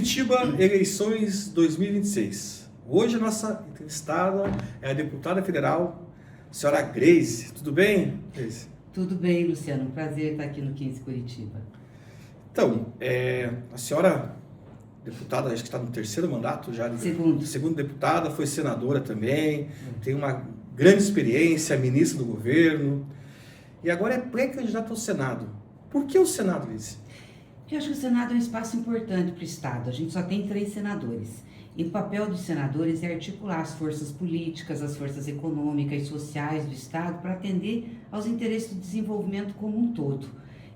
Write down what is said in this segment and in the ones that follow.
Curitiba, eleições 2026. Hoje a nossa entrevistada é a deputada federal, a senhora Grace. Tudo bem, Grace? Tudo bem, Luciano. Um prazer estar aqui no 15 Curitiba. Então, a senhora, deputada, acho que está no terceiro mandato já. Segundo deputada, foi senadora também, tem uma grande experiência, ministra do governo, e agora é pré-candidata ao Senado. Por que o Senado, Grace? Porque eu acho que o Senado é um espaço importante para o Estado. A gente só tem 3 senadores. E o papel dos senadores é articular as forças políticas, as forças econômicas e sociais do Estado para atender aos interesses do desenvolvimento como um todo.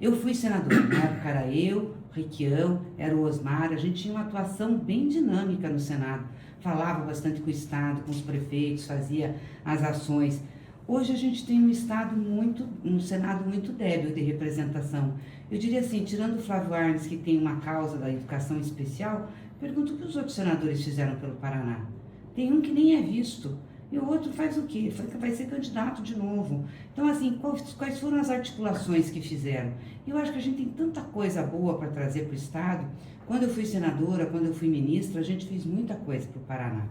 Eu fui senadora, na época era eu, o Requião, era o Osmar, a gente tinha uma atuação bem dinâmica no Senado. Falava bastante com o Estado, com os prefeitos, fazia as ações. Hoje a gente tem um Senado muito débil de representação. Eu diria assim, tirando o Flávio Arnes, que tem uma causa da educação especial, pergunto o que os outros senadores fizeram pelo Paraná. Tem um que nem é visto, e o outro faz o quê? Vai ser candidato de novo. Então, assim, quais foram as articulações que fizeram? Eu acho que a gente tem tanta coisa boa para trazer para o Estado. Quando eu fui senadora, quando eu fui ministra, a gente fez muita coisa para o Paraná.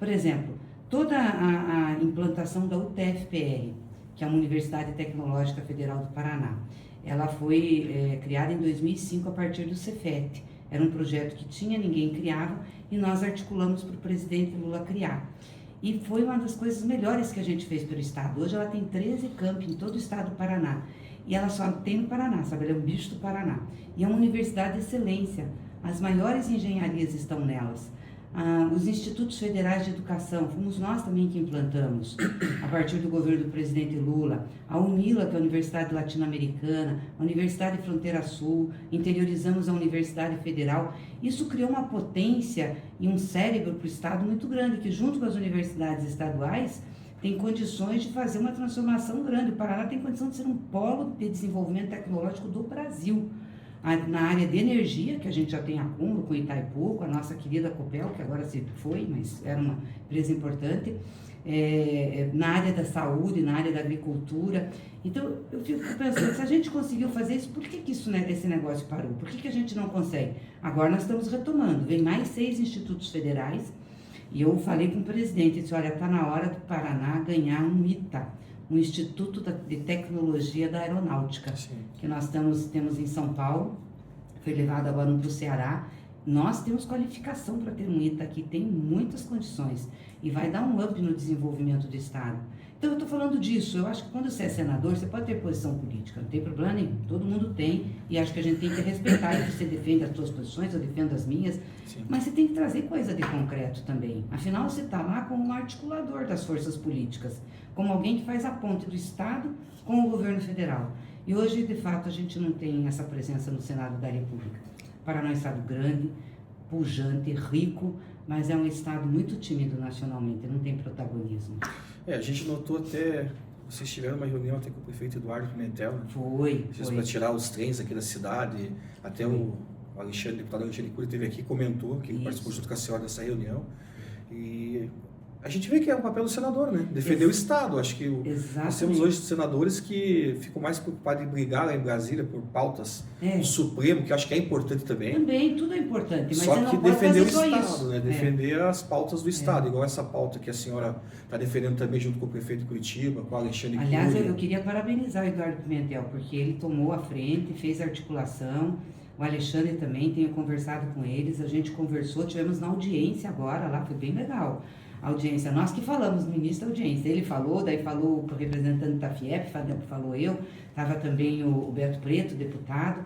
Por exemplo, toda a implantação da UTFPR, que é uma Universidade Tecnológica Federal do Paraná, ela foi criada em 2005 a partir do Cefet. Era um projeto que ninguém criava, e nós articulamos para o presidente Lula criar. E foi uma das coisas melhores que a gente fez pelo Estado. Hoje ela tem 13 campi em todo o Estado do Paraná. E ela só tem no Paraná, sabe? Ela é um bicho do Paraná. E é uma universidade de excelência. As maiores engenharias estão nelas. Os institutos federais de educação, fomos nós também que implantamos, a partir do governo do presidente Lula. A UNILA, que é a Universidade Latino-Americana, a Universidade Fronteira Sul, interiorizamos a Universidade Federal. Isso criou uma potência e um cérebro para o Estado muito grande, que junto com as universidades estaduais tem condições de fazer uma transformação grande. O Paraná tem condição de ser um polo de desenvolvimento tecnológico do Brasil. Na área de energia, que a gente já tem acúmulo com Itaipu, com a nossa querida Copel, que agora se foi, mas era uma empresa importante, na área da saúde, na área da agricultura. Então, eu fico pensando, se a gente conseguiu fazer isso, por que esse negócio parou? Por que a gente não consegue? Agora nós estamos retomando, vem mais 6 institutos federais, e eu falei com o presidente, disse, olha, está na hora do Paraná ganhar um ITA, um Instituto de Tecnologia da Aeronáutica, sim, que nós temos em São Paulo, foi levado agora para o Ceará. Nós temos qualificação para ter um ITA aqui, tem muitas condições, e vai dar um up no desenvolvimento do Estado. Então eu estou falando disso, eu acho que quando você é senador, você pode ter posição política, não tem problema nenhum, todo mundo tem, e acho que a gente tem que respeitar, e você defende as suas posições, eu defendo as minhas, sim, mas você tem que trazer coisa de concreto também. Afinal, você está lá como um articulador das forças políticas, como alguém que faz a ponte do Estado com o governo federal. E hoje, de fato, a gente não tem essa presença no Senado da República. Paraná é um estado grande, pujante, rico, mas é um estado muito tímido nacionalmente, não tem protagonismo. A gente notou até, vocês tiveram uma reunião até com o prefeito Eduardo Pimentel, né? Foi. Para tirar os trens aqui da cidade, até o deputado Alexandre Cury esteve aqui e comentou que ele participou junto com a senhora dessa reunião. E a gente vê que é um papel do senador, né? Defender o Estado. Acho que nós temos hoje senadores que ficam mais preocupados em brigar lá em Brasília por pautas do Supremo, que eu acho que é importante também. Também, tudo é importante, mas só que defender o Estado, isso, né? Defender as pautas do Estado, igual essa pauta que a senhora está defendendo também junto com o prefeito de Curitiba, com o Alexandre Cury. Aliás, eu queria parabenizar o Eduardo Pimentel, porque ele tomou a frente, fez a articulação. O Alexandre também, tenho conversado com eles, a gente conversou, tivemos na audiência agora lá, foi bem legal. A audiência, nós que falamos no início da audiência, ele falou, daí falou o representante da FIEP, falou eu, estava também o Beto Preto, deputado.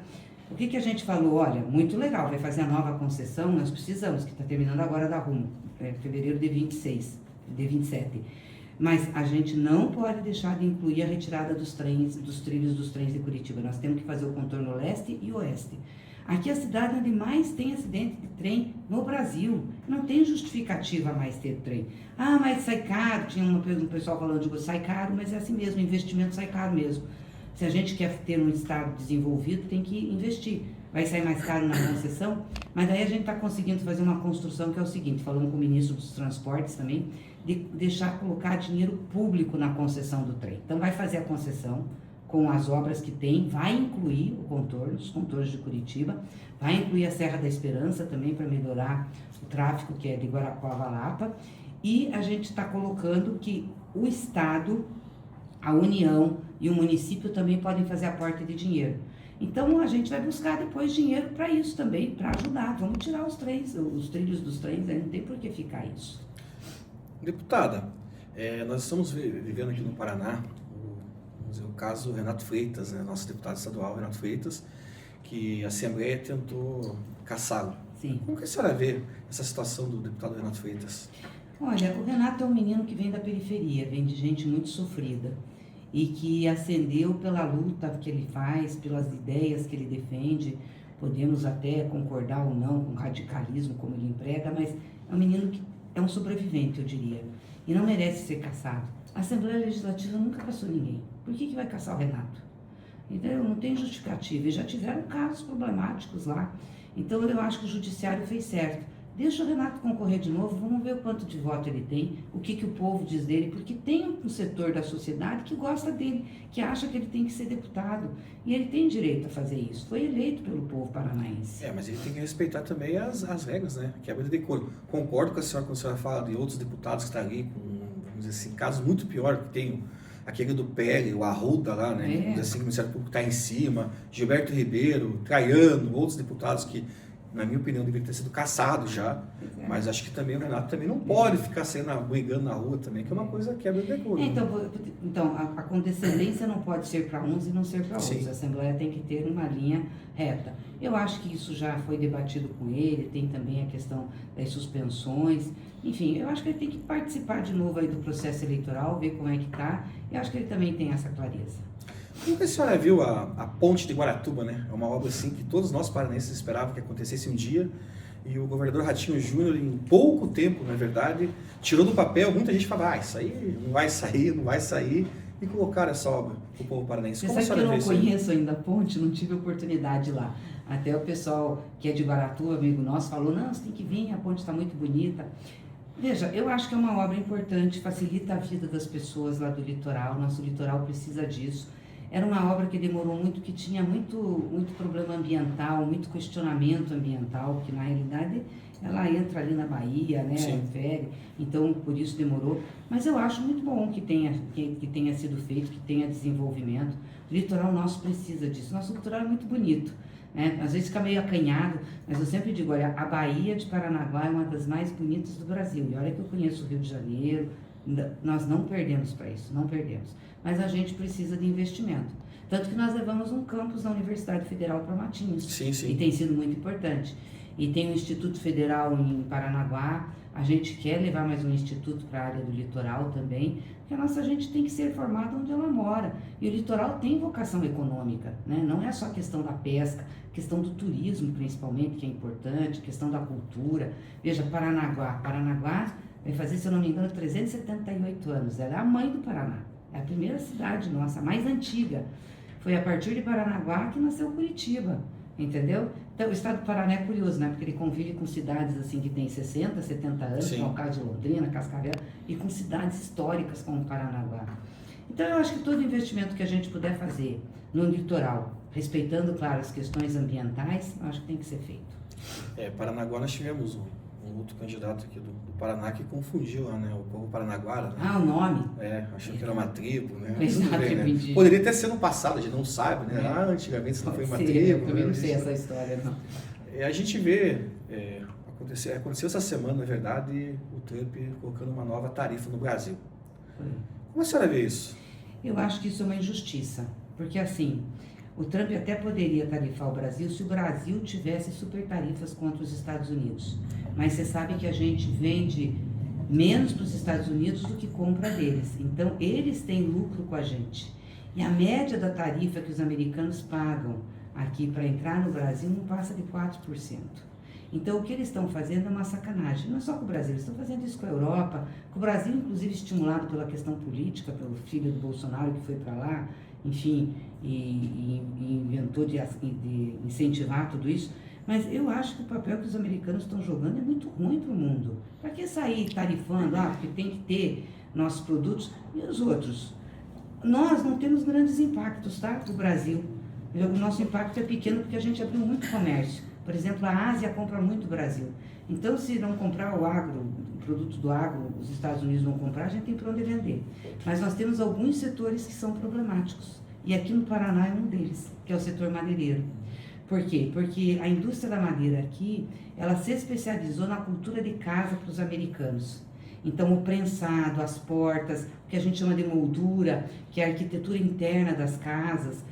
O que a gente falou? Olha, muito legal, vai fazer a nova concessão, nós precisamos, que está terminando agora da Rumo, fevereiro de 27. Mas a gente não pode deixar de incluir a retirada dos trilhos dos trens de Curitiba, nós temos que fazer o contorno leste e oeste. Aqui é a cidade onde mais tem acidente de trem no Brasil. Não tem justificativa mais ter trem. Mas sai caro. Tinha um pessoal falando de sai caro, mas é assim mesmo, o investimento sai caro mesmo. Se a gente quer ter um estado desenvolvido, tem que investir. Vai sair mais caro na concessão, mas daí a gente está conseguindo fazer uma construção que é o seguinte, falando com o ministro dos Transportes também, de colocar dinheiro público na concessão do trem. Então vai fazer a concessão, com as obras que tem, vai incluir os contornos de Curitiba, vai incluir a Serra da Esperança também para melhorar o tráfego que é de Guarapuava a Lapa, e a gente está colocando que o Estado, a União e o município também podem fazer aporte de dinheiro. Então a gente vai buscar depois dinheiro para isso também, para ajudar. Vamos tirar os trilhos dos trens, não tem por que ficar isso. Deputada, nós estamos vivendo aqui no Paraná o caso Renato Freitas, né, nosso deputado estadual Renato Freitas, que a Assembleia tentou caçá-lo. Sim. Como que a senhora vê essa situação do deputado Renato Freitas? Olha, o Renato é um menino que vem da periferia, vem de gente muito sofrida e que ascendeu pela luta que ele faz, pelas ideias que ele defende. Podemos até concordar ou não com o radicalismo como ele emprega, mas é um menino que é um sobrevivente, eu diria, e não merece ser caçado. A Assembleia Legislativa nunca caçou ninguém. Por que vai caçar o Renato? Então, não tem justificativa. E já tiveram casos problemáticos lá. Então, eu acho que o Judiciário fez certo. Deixa o Renato concorrer de novo, vamos ver o quanto de voto ele tem, o que o povo diz dele, porque tem um setor da sociedade que gosta dele, que acha que ele tem que ser deputado. E ele tem direito a fazer isso. Foi eleito pelo povo paranaense. Mas ele tem que respeitar também as regras, né? Quebra de decoro. Concordo com a senhora quando a senhora fala de outros deputados que estão ali, com, vamos dizer assim, casos muito piores, que tem aquele do Pérez, o Arruda lá, né? Vamos dizer assim, que o Ministério Público está em cima, Gilberto Ribeiro, Traiano, outros deputados que, na minha opinião, deveriam ter sido caçados já, mas acho que também o Renato também não pode ficar brigando na rua também, que é uma coisa que quebra de decoro. Então a condescendência não pode ser para uns e não ser para outros. A Assembleia tem que ter uma linha reta. Eu acho que isso já foi debatido com ele, tem também a questão das suspensões. Enfim, eu acho que ele tem que participar de novo aí do processo eleitoral, ver como é que está, e acho que ele também tem essa clareza. Como que a senhora viu a ponte de Guaratuba, né? É uma obra assim que todos nós paranaenses esperavam que acontecesse um dia, e o governador Ratinho Júnior, em pouco tempo, na verdade, tirou do papel. Muita gente falava, isso aí não vai sair, e colocaram essa obra para o povo paranaense. Você sabe que eu não conheço ainda a ponte, não tive oportunidade lá. Até o pessoal que é de Guaratuba, amigo nosso, falou, não, você tem que vir, a ponte está muito bonita. Veja, eu acho que é uma obra importante, facilita a vida das pessoas lá do litoral, nosso litoral precisa disso. Era uma obra que demorou muito, que tinha muito problema ambiental, muito questionamento ambiental, que na realidade ela entra ali na Bahia, né, fere, então por isso demorou. Mas eu acho muito bom que tenha sido feito, que tenha desenvolvimento. O litoral nosso precisa disso. Nosso litoral é muito bonito, né? Às vezes fica meio acanhado, mas eu sempre digo, olha, a Baía de Paranaguá é uma das mais bonitas do Brasil. E olha que eu conheço o Rio de Janeiro, nós não perdemos para isso, não perdemos. Mas a gente precisa de investimento. Tanto que nós levamos um campus da Universidade Federal para Matinhos. Sim. E tem sido muito importante. E tem um Instituto Federal em Paranaguá. A gente quer levar mais um instituto para a área do litoral também, porque a nossa gente tem que ser formada onde ela mora. E o litoral tem vocação econômica, né? Não é só a questão da pesca, questão do turismo principalmente, que é importante, questão da cultura. Veja, Paranaguá vai fazer, se eu não me engano, 378 anos. Ela é a mãe do Paraná. É a primeira cidade nossa, a mais antiga. Foi a partir de Paranaguá que nasceu Curitiba, entendeu? Então, o estado do Paraná é curioso, né? Porque ele convive com cidades assim que têm 60, 70 anos, como o caso de Londrina, Cascavel, e com cidades históricas como Paranaguá. Então, eu acho que todo investimento que a gente puder fazer no litoral, respeitando, claro, as questões ambientais, eu acho que tem que ser feito. Paranaguá nós tivemos um outro candidato aqui do Paraná que confundiu lá, né? O povo paranaguara. Né? O nome? Achando que era uma tribo, né? Exato, né? Poderia até ser no passado, a gente não sabe, né? Antigamente isso não foi uma tribo. Eu também não sei essa história, não. A gente vê, aconteceu essa semana, na verdade, o Trump colocando uma nova tarifa no Brasil. Como a senhora vê isso? Eu acho que isso é uma injustiça, porque assim, o Trump até poderia tarifar o Brasil se o Brasil tivesse super tarifas contra os Estados Unidos. Mas você sabe que a gente vende menos para os Estados Unidos do que compra deles. Então, eles têm lucro com a gente. E a média da tarifa que os americanos pagam aqui para entrar no Brasil não passa de 4%. Então, o que eles estão fazendo é uma sacanagem. Não é só com o Brasil, eles estão fazendo isso com a Europa, com o Brasil, inclusive, estimulado pela questão política, pelo filho do Bolsonaro que foi para lá, enfim, e inventou de incentivar tudo isso. Mas eu acho que o papel que os americanos estão jogando é muito ruim para o mundo. Para que sair tarifando? Porque tem que ter nossos produtos e os outros. Nós não temos grandes impactos, tá? Do Brasil. O nosso impacto é pequeno porque a gente abriu muito comércio. Por exemplo, a Ásia compra muito o Brasil. Então, se não comprar o produto do agro, os Estados Unidos não comprar, a gente tem para onde vender. Mas nós temos alguns setores que são problemáticos. E aqui no Paraná é um deles, que é o setor madeireiro. Por quê? Porque a indústria da madeira aqui, ela se especializou na cultura de casa para os americanos. Então, o prensado, as portas, o que a gente chama de moldura, que é a arquitetura interna das casas,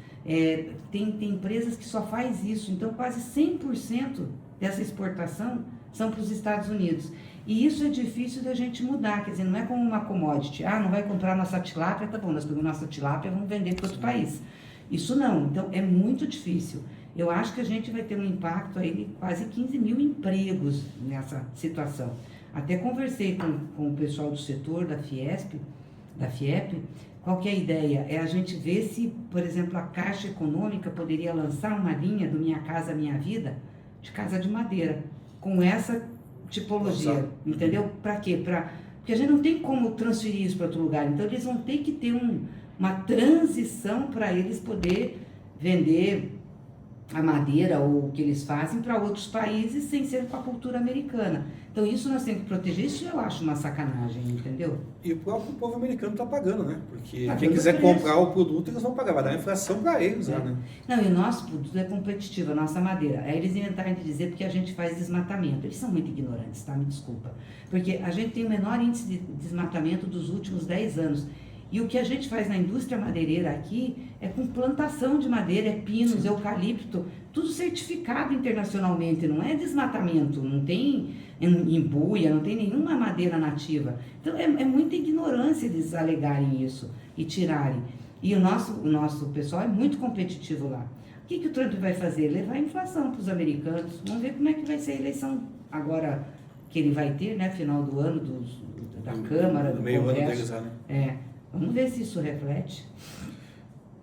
tem empresas que só faz isso. Então, quase 100% dessa exportação são para os Estados Unidos. E isso é difícil da gente mudar, quer dizer, não é como uma commodity. Não vai comprar nossa tilápia, tá bom, nós pegamos nossa tilápia e vamos vender para outro país. Isso não, então é muito difícil. Eu acho que a gente vai ter um impacto aí de quase 15 mil empregos nessa situação. Até conversei com o pessoal do setor da FIEP, qual que é a ideia? É a gente ver se, por exemplo, a Caixa Econômica poderia lançar uma linha do Minha Casa Minha Vida, de casa de madeira, com essa tipologia, entendeu? Para quê? Porque a gente não tem como transferir isso para outro lugar, então eles vão ter que ter uma transição para eles poder vender a madeira ou o que eles fazem para outros países sem ser com a cultura americana. Então isso nós temos que proteger, isso eu acho uma sacanagem, entendeu? E o próprio povo americano está pagando, né? Porque quem quiser comprar o produto, eles vão pagar, vai dar uma inflação para eles, né? Não, e o nosso produto é competitivo, a nossa madeira. Aí eles inventaram de dizer porque a gente faz desmatamento. Eles são muito ignorantes, tá? Me desculpa. Porque a gente tem o menor índice de desmatamento dos últimos 10 anos. E o que a gente faz na indústria madeireira aqui é com plantação de madeira, é pinos, eucalipto, tudo certificado internacionalmente, não é desmatamento, não tem embuia, não tem nenhuma madeira nativa. Então é muita ignorância eles alegarem isso e tirarem. E o nosso pessoal é muito competitivo lá. O que o Trump vai fazer? Levar a inflação para os americanos. Vamos ver como é que vai ser a eleição agora que ele vai ter, né, final do ano, da Câmara, do meio Congresso. ano deles, Vamos ver se isso reflete.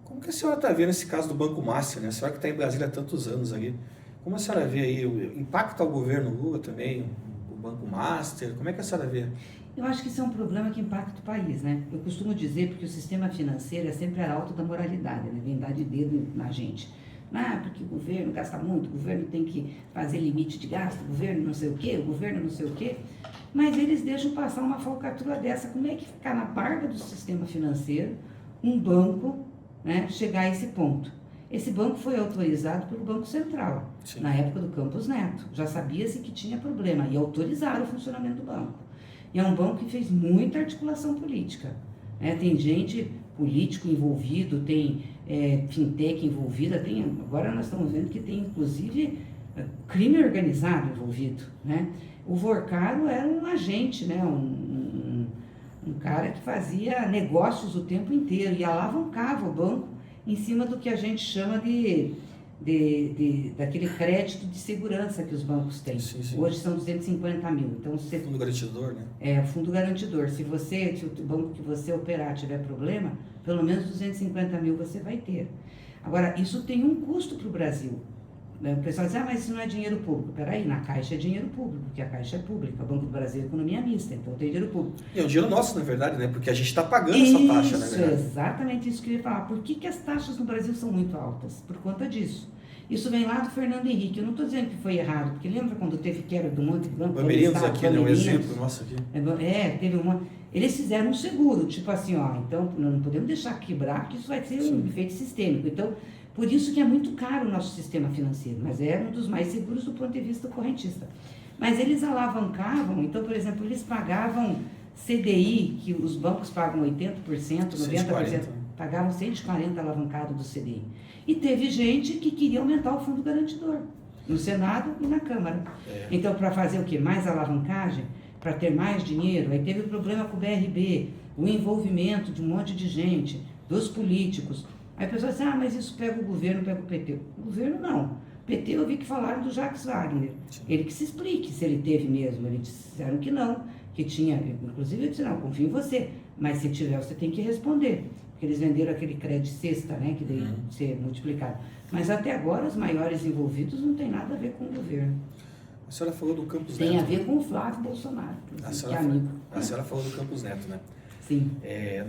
Como que a senhora está vendo esse caso do Banco Master, né? A senhora que está em Brasília há tantos anos aí. Como a senhora vê aí o impacto ao governo Lula também, o Banco Master? Como é que a senhora vê? Eu acho que isso é um problema que impacta o país, né? Eu costumo dizer, porque o sistema financeiro é sempre arauto da moralidade, né? Vem dar de dedo na gente. Porque o governo gasta muito, o governo tem que fazer limite de gasto, o governo não sei o quê, o governo não sei o quê. Mas eles deixam passar uma falcatrua dessa. Como é que ficar na barba do sistema financeiro um banco, né, chegar a esse ponto? Esse banco foi autorizado pelo Banco Central, Sim. na época do Campos Neto. Já sabia-se que tinha problema e autorizaram o funcionamento do banco. E é um banco que fez muita articulação política. Tem gente político envolvido, tem fintech envolvida, agora nós estamos vendo que tem inclusive crime organizado envolvido, né? O Vorcaro era um agente, né? Um cara que fazia negócios o tempo inteiro e alavancava o banco em cima do que a gente chama daquele crédito de segurança que os bancos têm. Sim. Hoje são 250 mil. Então, fundo garantidor, né? Fundo garantidor. Se o banco que você operar tiver problema, pelo menos 250 mil você vai ter. Agora, isso tem um custo para o Brasil. O pessoal diz, mas isso não é dinheiro público. Peraí, na Caixa é dinheiro público, porque a Caixa é pública. O Banco do Brasil é economia mista, então tem dinheiro público. E é um dinheiro nosso, na verdade, né? Porque a gente está pagando essa taxa, né? Isso, exatamente isso que eu ia falar. Por que as taxas no Brasil são muito altas? Por conta disso. Isso vem lá do Fernando Henrique. Eu não estou dizendo que foi errado, porque lembra quando teve quebra do monte de banco? Bamerindos aqui, né? Um exemplo nosso aqui. Teve uma... Eles fizeram um seguro, tipo assim, então não podemos deixar quebrar, porque isso vai ser um efeito sistêmico. Então, por isso que é muito caro o nosso sistema financeiro, mas é um dos mais seguros do ponto de vista correntista. Mas eles alavancavam, então, por exemplo, eles pagavam CDI, que os bancos pagam 80%, 90%, 140. Pagavam 140 alavancado do CDI. E teve gente que queria aumentar o fundo garantidor, no Senado e na Câmara. Então, para fazer o quê? Mais alavancagem? Para ter mais dinheiro? Aí teve o problema com o BRB, o envolvimento de um monte de gente, dos políticos. Aí a pessoa diz, mas isso pega o governo, pega o PT. O governo não. PT eu vi que falaram do Jacques Wagner. Sim. Ele que se explique se ele teve mesmo. Eles disseram que não, que tinha. Inclusive eu disse, não, confio em você. Mas se tiver, você tem que responder. Porque eles venderam aquele crédito cesta, né, que deve ser multiplicado. Mas até agora os maiores envolvidos não tem nada a ver com o governo. A senhora falou do Campos Neto. Tem a ver com o Flávio Bolsonaro, que é amigo. A senhora falou do Campos Neto, né? Sim.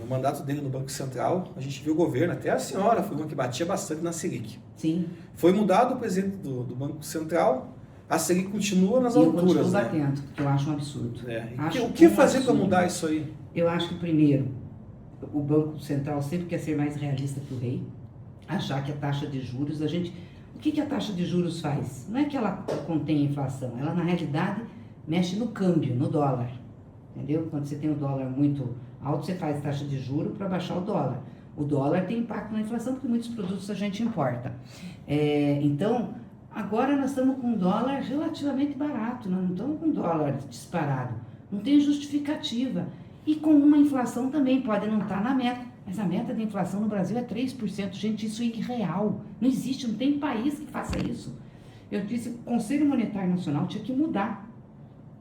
No mandato dele no Banco Central, a gente viu o governo, até a senhora foi uma que batia bastante na Selic. Sim. Foi mudado o presidente do Banco Central, a Selic continua nas E eu alturas, continuo né? batendo, que eu acho um absurdo. O que fazer para mudar isso aí? Eu acho que, primeiro, o Banco Central sempre quer ser mais realista que o rei, achar que a taxa de juros, o que a taxa de juros faz? Não é que ela contém a inflação, ela na realidade mexe no câmbio, no dólar, entendeu? Quando você tem o dólar muito alto, você faz taxa de juros para baixar o dólar. O dólar tem impacto na inflação porque muitos produtos a gente importa. Então, agora nós estamos com um dólar relativamente barato, nós não estamos com um dólar disparado, não tem justificativa. E com uma inflação também, pode não estar na meta, mas a meta de inflação no Brasil é 3%. Gente, isso é irreal. Não existe, não tem país que faça isso. Eu disse que o Conselho Monetário Nacional tinha que mudar.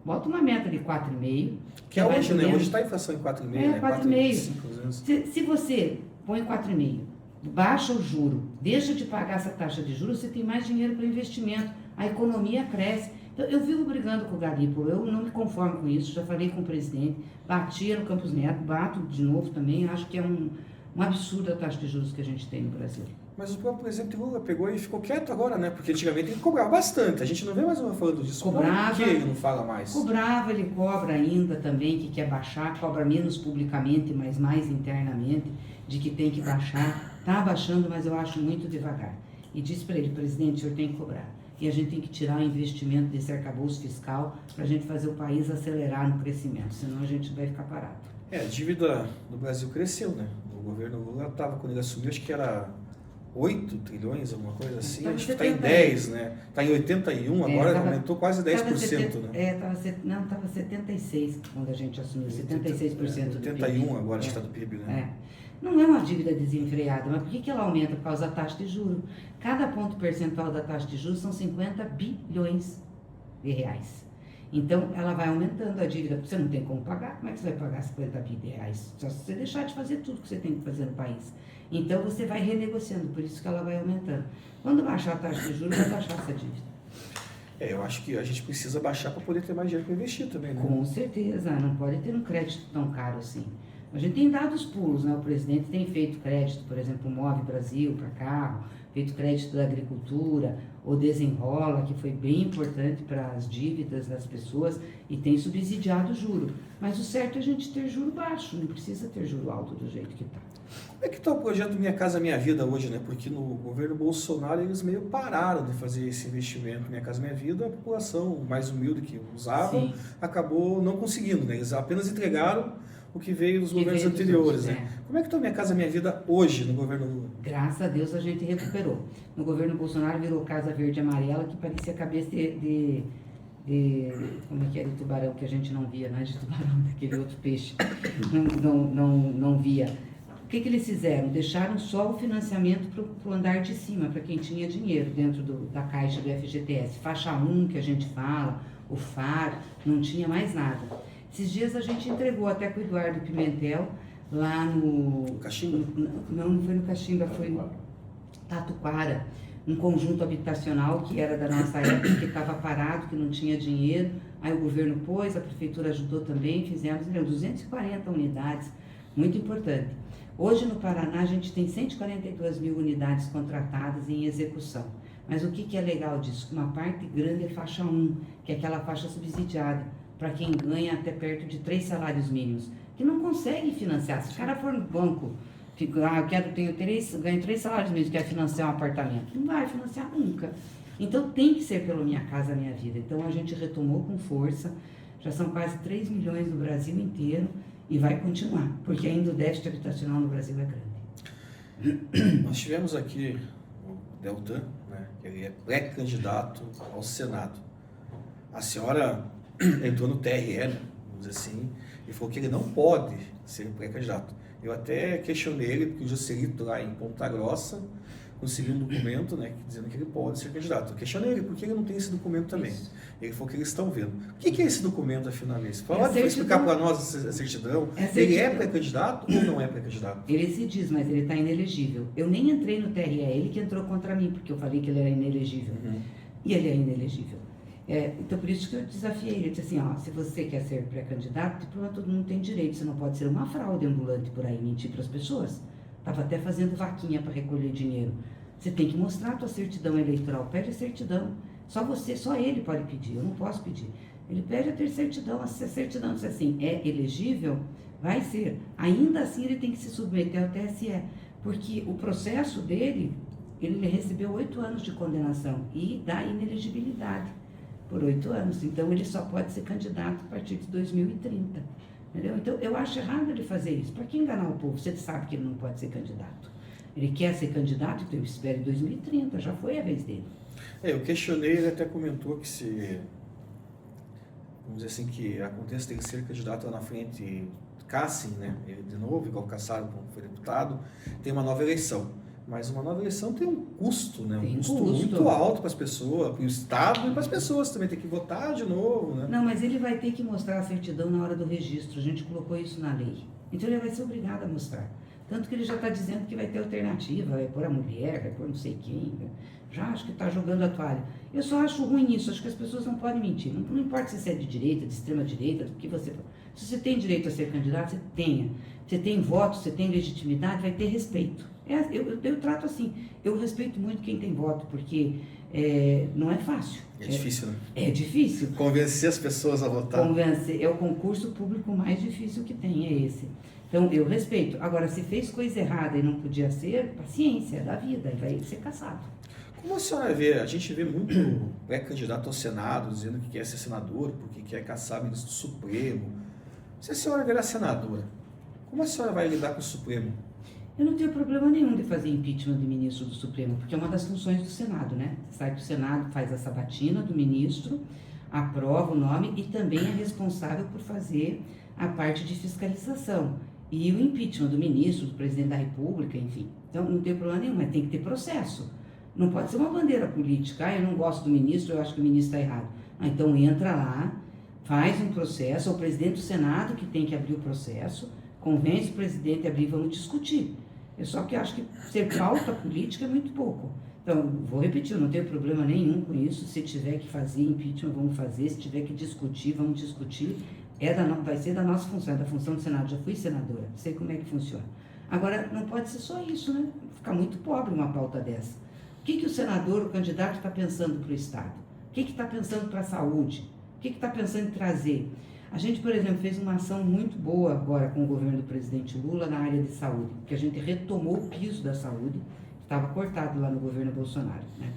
Bota uma meta de 4,5%. Que é hoje, né? Hoje está a inflação em 4,5%, né? 4,5%. Se você põe 4,5%, baixa o juro, deixa de pagar essa taxa de juros, você tem mais dinheiro para investimento, a economia cresce. Eu vivo brigando com o Galípolo, eu não me conformo com isso, já falei com o presidente, batia no Campos Neto, bato de novo também, acho que é um absurdo a taxa de juros que a gente tem no Brasil. Mas o próprio presidente Lula pegou e ficou quieto agora, né? Porque antigamente ele cobrava bastante, a gente não vê mais uma falando disso. Cobrava, por que ele não fala mais? Cobrava, ele cobra ainda também, que quer baixar, cobra menos publicamente, mas mais internamente, de que tem que baixar. Está baixando, mas eu acho muito devagar. E disse para ele, presidente, o senhor tem que cobrar. E a gente tem que tirar o investimento desse arcabouço fiscal para a gente fazer o país acelerar no crescimento, senão a gente vai ficar parado. A dívida do Brasil cresceu, né? O governo Lula estava, quando ele assumiu, acho que era 8 trilhões, alguma coisa assim, acho que está em 10, né? Está em 81, agora aumentou quase 10%, né? Estava 76 quando a gente assumiu, 76% do PIB. 81 agora está do PIB, né? Não é uma dívida desenfreada, mas por que ela aumenta? Por causa da taxa de juros. Cada ponto percentual da taxa de juros são 50 bilhões de reais. Então, ela vai aumentando a dívida. Você não tem como pagar, como é que você vai pagar 50 bilhões de reais? Só se você deixar de fazer tudo que você tem que fazer no país. Então, você vai renegociando, por isso que ela vai aumentando. Quando baixar a taxa de juros, vai baixar essa dívida. Eu acho que a gente precisa baixar para poder ter mais dinheiro para investir também, né? Com certeza, não pode ter um crédito tão caro assim. A gente tem dado os pulos, né? O presidente tem feito crédito, por exemplo, o Move Brasil para carro, feito crédito da agricultura, o Desenrola, que foi bem importante para as dívidas das pessoas e tem subsidiado o juro. Mas o certo é a gente ter juro baixo, não precisa ter juro alto do jeito que está. Como é que está o projeto Minha Casa Minha Vida hoje, né? Porque no governo Bolsonaro eles meio pararam de fazer esse investimento Minha Casa Minha Vida, a população mais humilde que usava acabou não conseguindo, né? Eles apenas entregaram o que veio dos governos anteriores, né? Como é que está Minha Casa Minha Vida hoje no governo Lula? Graças a Deus a gente recuperou. No governo Bolsonaro virou Casa Verde e Amarela, que parecia cabeça de como é que era o tubarão, que a gente não via, não é de tubarão, daquele outro peixe, não via. O que eles fizeram? Deixaram só o financiamento para o andar de cima, para quem tinha dinheiro dentro da caixa do FGTS. Faixa 1, que a gente fala, o FAR, não tinha mais nada. Esses dias a gente entregou até com o Eduardo Pimentel, lá no... Caximba? Não foi no Caximba, foi no Tatuquara, um conjunto habitacional que era da nossa época, que estava parado, que não tinha dinheiro. Aí o governo pôs, a prefeitura ajudou também, fizemos 240 unidades, muito importante. Hoje no Paraná a gente tem 142 mil unidades contratadas em execução. Mas o que é legal disso? Uma parte grande é faixa 1, que é aquela faixa subsidiada, para quem ganha até perto de 3 salários mínimos, que não consegue financiar. Se o cara for no banco, ganho 3 salários mínimos, quer financiar um apartamento, não vai financiar nunca. Então tem que ser pelo Minha Casa Minha Vida. Então a gente retomou com força, já são quase 3 milhões no Brasil inteiro e vai continuar, porque ainda o déficit habitacional no Brasil é grande. Nós tivemos aqui o Deltan, né, que ele é pré-candidato ao Senado. A senhora entrou no TRE, né, vamos dizer assim, e falou que ele não pode ser pré-candidato. Eu até questionei ele, porque o Joselito lá em Ponta Grossa conseguiu um documento, né, dizendo que ele pode ser candidato. Eu questionei ele, por que ele não tem esse documento também? Isso. Ele falou que eles estão vendo. O que é esse documento, afinal? Pode explicar para nós a certidão? Ele é pré-candidato ou não é pré-candidato? Ele se diz, mas ele está inelegível. Eu nem entrei no TRE, ele que entrou contra mim, porque eu falei que ele era inelegível. E ele é inelegível. Então, por isso que eu desafiei ele. Disse assim, ó, se você quer ser pré-candidato, diploma todo mundo tem direito. Você não pode ser uma fraude ambulante por aí, mentir para as pessoas. Estava até fazendo vaquinha para recolher dinheiro. Você tem que mostrar a tua certidão eleitoral. Pede a certidão. Só ele pode pedir, eu não posso pedir. Ele pede a ter certidão. Se a certidão disser assim, é elegível, vai ser. Ainda assim, ele tem que se submeter ao TSE. Porque o processo dele, ele recebeu 8 anos de condenação e dá inelegibilidade por 8 anos. Então, ele só pode ser candidato a partir de 2030. Entendeu? Então, eu acho errado ele fazer isso. Para que enganar o povo? Você sabe que ele não pode ser candidato. Ele quer ser candidato, então eu espero em 2030. Já foi a vez dele. Eu questionei, ele até comentou que se, vamos dizer assim, que aconteça ter que ser candidato lá na frente, cassem, né, ele de novo, igual caçaram quando foi deputado, tem uma nova eleição. Mas uma nova eleição tem um custo, né? Um custo muito alto para as pessoas, para o Estado e para as pessoas também, tem que votar de novo, né? Não, mas ele vai ter que mostrar a certidão na hora do registro, a gente colocou isso na lei. Então ele vai ser obrigado a mostrar. Tanto que ele já está dizendo que vai ter alternativa, vai pôr a mulher, vai pôr não sei quem, né? Já acho que está jogando a toalha. Eu só acho ruim isso, acho que as pessoas não podem mentir. Não importa se você é de direita, de extrema direita, do que você for. Se você tem direito a ser candidato, você tenha. Você tem voto, você tem legitimidade, vai ter respeito. Eu trato assim, eu respeito muito quem tem voto, porque não é fácil. É difícil, né? É difícil. Convencer as pessoas a votar. Convencer, é o concurso público mais difícil que tem, é esse. Então, eu respeito. Agora, se fez coisa errada e não podia ser, paciência, é da vida, vai ser caçado. Como a senhora vê? A gente vê muito pré-candidato ao Senado dizendo que quer ser senador, porque quer caçar ministro do Supremo. Se a senhora virar senadora, como a senhora vai lidar com o Supremo? Eu não tenho problema nenhum de fazer impeachment de ministro do Supremo, porque é uma das funções do Senado, né? Você sabe que o Senado faz a sabatina do ministro, aprova o nome e também é responsável por fazer a parte de fiscalização. E o impeachment do ministro, do presidente da República, enfim. Então, não tem problema nenhum, mas tem que ter processo. Não pode ser uma bandeira política. Eu não gosto do ministro, eu acho que o ministro está errado. Então, entra lá, faz um processo, é o presidente do Senado que tem que abrir o processo, convence o presidente a abrir e vamos discutir. Eu só que acho que ser pauta política é muito pouco. Então, vou repetir, eu não tenho problema nenhum com isso. Se tiver que fazer impeachment, vamos fazer. Se tiver que discutir, vamos discutir. Vai ser da nossa função, é da função do Senado. Já fui senadora, sei como é que funciona. Agora, não pode ser só isso, né? Ficar muito pobre uma pauta dessa. O que o senador, o candidato, está pensando para o Estado? O que está pensando para a saúde? O que está pensando em trazer? A gente, por exemplo, fez uma ação muito boa agora com o governo do presidente Lula na área de saúde, que a gente retomou o piso da saúde, que estava cortado lá no governo Bolsonaro, né?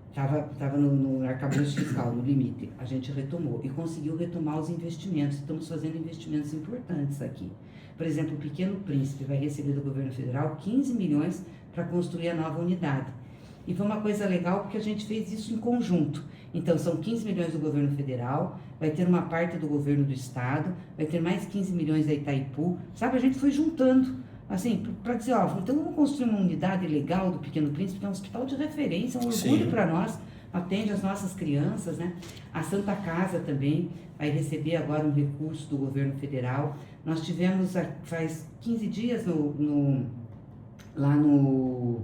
Estava no arcabouço fiscal, no limite. A gente retomou e conseguiu retomar os investimentos. Estamos fazendo investimentos importantes aqui. Por exemplo, o Pequeno Príncipe vai receber do governo federal 15 milhões para construir a nova unidade. E foi uma coisa legal porque a gente fez isso em conjunto. Então, são 15 milhões do governo federal, vai ter uma parte do governo do estado, vai ter mais 15 milhões da Itaipu. Sabe, a gente foi juntando, assim, para dizer, ó, então vamos construir uma unidade legal do Pequeno Príncipe, que é um hospital de referência, um orgulho para nós, atende as nossas crianças, né? A Santa Casa também vai receber agora um recurso do governo federal. Nós tivemos, faz 15 dias, lá no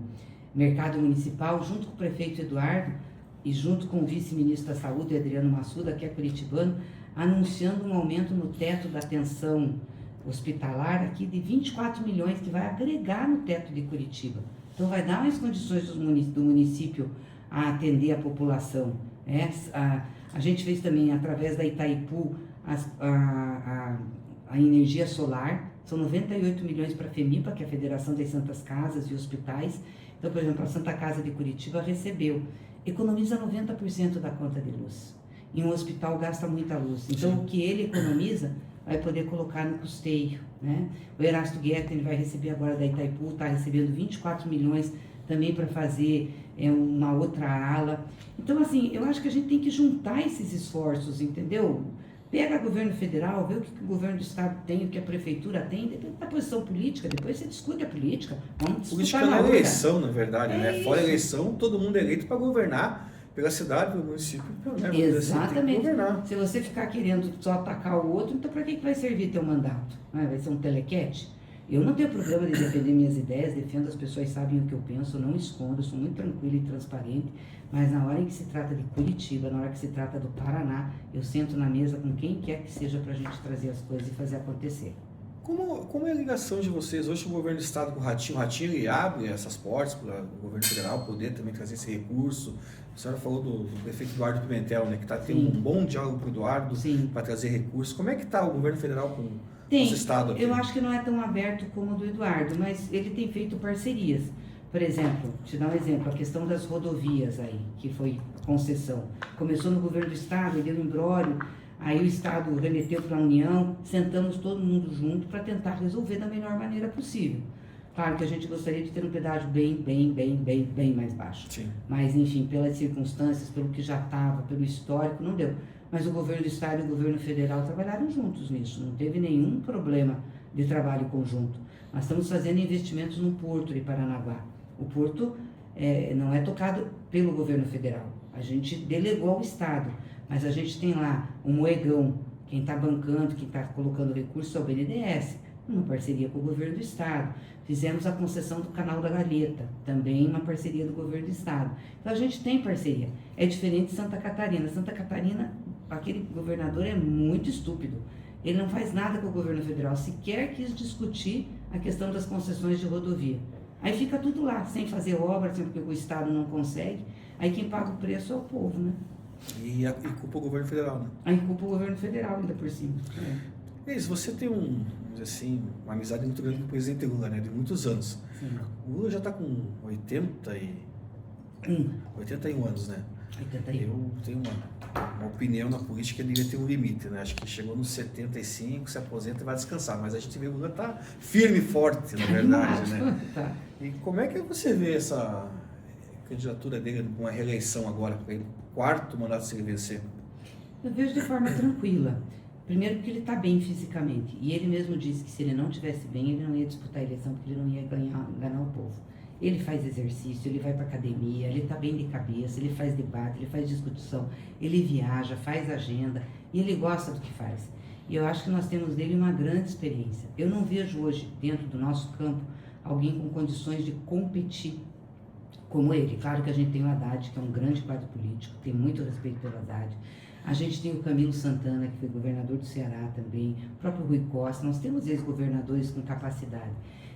Mercado Municipal, junto com o prefeito Eduardo e junto com o vice-ministro da Saúde, Adriano Massuda, que é curitibano, anunciando um aumento no teto da atenção hospitalar aqui de 24 milhões, que vai agregar no teto de Curitiba. Então, vai dar mais condições do município a atender a população. A gente fez também, através da Itaipu, a energia solar. São 98 milhões para a FEMIPA, que é a Federação das Santas Casas e Hospitais. Então, por exemplo, a Santa Casa de Curitiba recebeu. Economiza 90% da conta de luz. E um hospital gasta muita luz. Então, o que ele economiza, vai poder colocar no custeio, né? O Erasto Guetem vai receber agora da Itaipu, está recebendo 24 milhões também para fazer uma outra ala. Então, assim, eu acho que a gente tem que juntar esses esforços, entendeu? Pega o governo federal, vê o que o governo do estado tem, o que a prefeitura tem, depende da posição política, depois você discute a política. Vamos discutir política não é eleição, na verdade, né? Fora a eleição, todo mundo é eleito para governar pela cidade, pelo município, né? Exatamente. Se você ficar querendo só atacar o outro, então para que vai servir teu mandato? Vai ser um telequete? Eu não tenho problema de defender minhas ideias, defendo, as pessoas sabem o que eu penso, eu não escondo, eu sou muito tranquila e transparente, mas na hora em que se trata de Curitiba, na hora que se trata do Paraná, eu sento na mesa com quem quer que seja para a gente trazer as coisas e fazer acontecer. Como é a ligação de vocês? Hoje o governo do estado com o Ratinho ele abre essas portas para o governo federal poder também trazer esse recurso. A senhora falou do prefeito Eduardo Pimentel, né, que está tendo um bom diálogo para o Eduardo para trazer recursos. Como é que está o governo federal com o nosso estado aqui? Eu acho que não é tão aberto como o do Eduardo, mas ele tem feito parcerias. Por exemplo, te dar um exemplo, a questão das rodovias aí, que foi concessão. Começou no governo do estado, deu imbróglio, aí o estado remeteu para a União, sentamos todo mundo junto para tentar resolver da melhor maneira possível. Claro que a gente gostaria de ter um pedágio bem mais baixo. Sim. Mas, enfim, pelas circunstâncias, pelo que já estava, pelo histórico, não deu. Mas o governo do estado e o governo federal trabalharam juntos nisso, não teve nenhum problema de trabalho conjunto. Nós estamos fazendo investimentos no Porto de Paranaguá. O Porto não é tocado pelo governo federal, a gente delegou ao estado, mas a gente tem lá um Moegão, quem está bancando, quem está colocando recursos é o BNDES, uma parceria com o governo do estado. Fizemos a concessão do Canal da Galheta, também uma parceria do governo do estado. Então a gente tem parceria. É diferente de Santa Catarina. Santa Catarina, aquele governador é muito estúpido. Ele não faz nada com o governo federal, sequer quis discutir a questão das concessões de rodovia. Aí fica tudo lá, sem fazer obra, porque o estado não consegue. Aí quem paga o preço é o povo, né? E culpa o governo federal, né? Aí culpa o governo federal ainda por cima. Isso, você tem vamos dizer assim, uma amizade muito grande com o presidente Lula, né? De muitos anos. Sim. O Lula já está com 81 anos, né? 81. Eu tenho uma opinião na política, ele devia ter um limite, né? Acho que chegou nos 75, se aposenta e vai descansar. Mas a gente vê o Lula tá firme e forte, na verdade, né? Tá. E como é que você vê essa candidatura dele com a reeleição agora, para ele, quarto mandato se ele vencer? Eu vejo de forma tranquila. Primeiro porque ele está bem fisicamente. E ele mesmo disse que se ele não estivesse bem, ele não ia disputar a eleição, porque ele não ia enganar o povo. Ele faz exercício, ele vai para academia, ele está bem de cabeça, ele faz debate, ele faz discussão, ele viaja, faz agenda e ele gosta do que faz. E eu acho que nós temos dele uma grande experiência. Eu não vejo hoje, dentro do nosso campo, alguém com condições de competir como ele. Claro que a gente tem o Haddad, que é um grande quadro político, tem muito respeito pelo Haddad. A gente tem o Camilo Santana, que foi governador do Ceará também, o próprio Rui Costa. Nós temos ex-governadores com capacidade.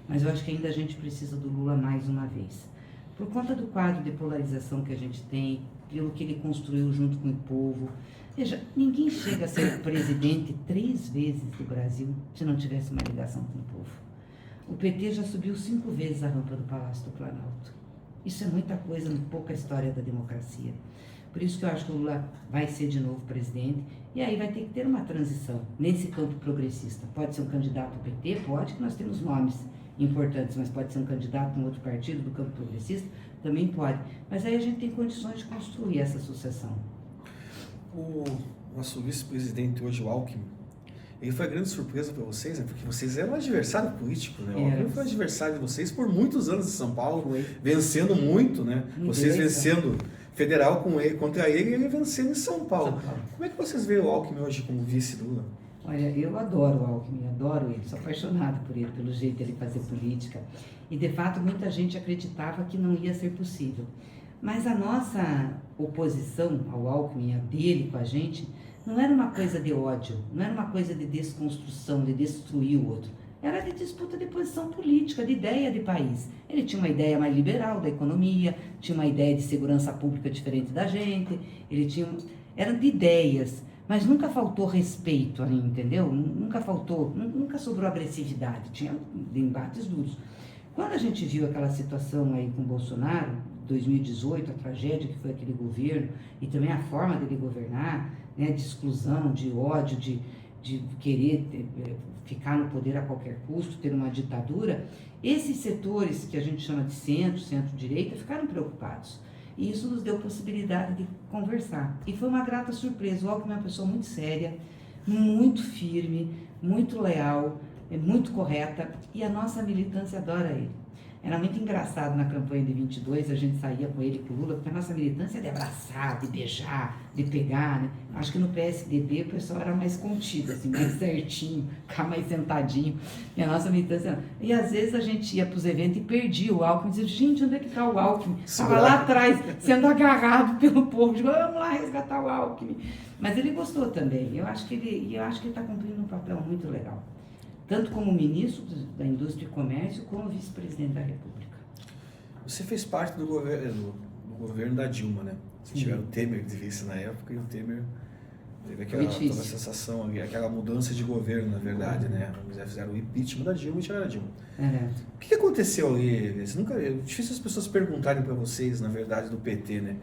Mas eu acho que ainda a gente precisa do Lula mais uma vez. Por conta do quadro de polarização que a gente tem, pelo que ele construiu junto com o povo. Veja, ninguém chega a ser presidente 3 vezes do Brasil se não tivesse uma ligação com o povo. O PT já subiu 5 vezes a rampa do Palácio do Planalto. Isso é muita coisa, pouca história da democracia. Por isso que eu acho que o Lula vai ser de novo presidente e aí vai ter que ter uma transição nesse campo progressista. Pode ser um candidato do PT? Pode, que nós temos nomes importantes, mas pode ser um candidato de um outro partido do campo progressista? Também pode. Mas aí a gente tem condições de construir essa sucessão. O nosso vice-presidente hoje, o Alckmin, ele foi a grande surpresa para vocês, né? Porque vocês eram um adversário político, né? O Alckmin foi adversário de vocês por muitos anos em São Paulo, vencendo muito, né? Vocês vencendo federal contra ele e ele vencendo em São Paulo. Como é que vocês veem o Alckmin hoje como vice do Lula? Olha, eu adoro o Alckmin, adoro ele, sou apaixonada por ele, pelo jeito dele fazer política. E, de fato, muita gente acreditava que não ia ser possível. Mas a nossa oposição ao Alckmin, a dele com a gente, não era uma coisa de ódio, não era uma coisa de desconstrução, de destruir o outro. Era de disputa de posição política, de ideia de país. Ele tinha uma ideia mais liberal da economia, tinha uma ideia de segurança pública diferente da gente, eram de ideias. Mas nunca faltou respeito ali, entendeu? Nunca sobrou agressividade, tinha embates duros. Quando a gente viu aquela situação aí com o Bolsonaro, 2018, a tragédia que foi aquele governo, e também a forma dele governar, né, de exclusão, de ódio, de querer ficar no poder a qualquer custo, ter uma ditadura, esses setores que a gente chama de centro-direita, ficaram preocupados. E isso nos deu possibilidade de conversar. E foi uma grata surpresa. O Alckmin é uma pessoa muito séria, muito firme, muito leal, muito correta. E a nossa militância adora ele. Era muito engraçado na campanha de 22, a gente saía com ele e com o Lula, porque a nossa militância é de abraçar, de beijar, de pegar, né? Acho que no PSDB o pessoal era mais contido, assim, mais certinho, ficar mais sentadinho. E a nossa militância... E às vezes a gente ia para os eventos e perdia o Alckmin, dizia, gente, onde é que está o Alckmin? Estava lá atrás, sendo agarrado pelo povo, digo, vamos lá resgatar o Alckmin. Mas ele gostou também, eu acho que ele está cumprindo um papel muito legal. Tanto como ministro da Indústria e Comércio, como vice-presidente da República. Você fez parte do governo da Dilma, né? Você tiveram o Temer de vice na época e o Temer teve aquela toda a sensação, aquela mudança de governo, na verdade, né? Fizeram o impeachment da Dilma e tiraram a Dilma. O que aconteceu ali? É difícil as pessoas perguntarem para vocês, na verdade, do PT, né?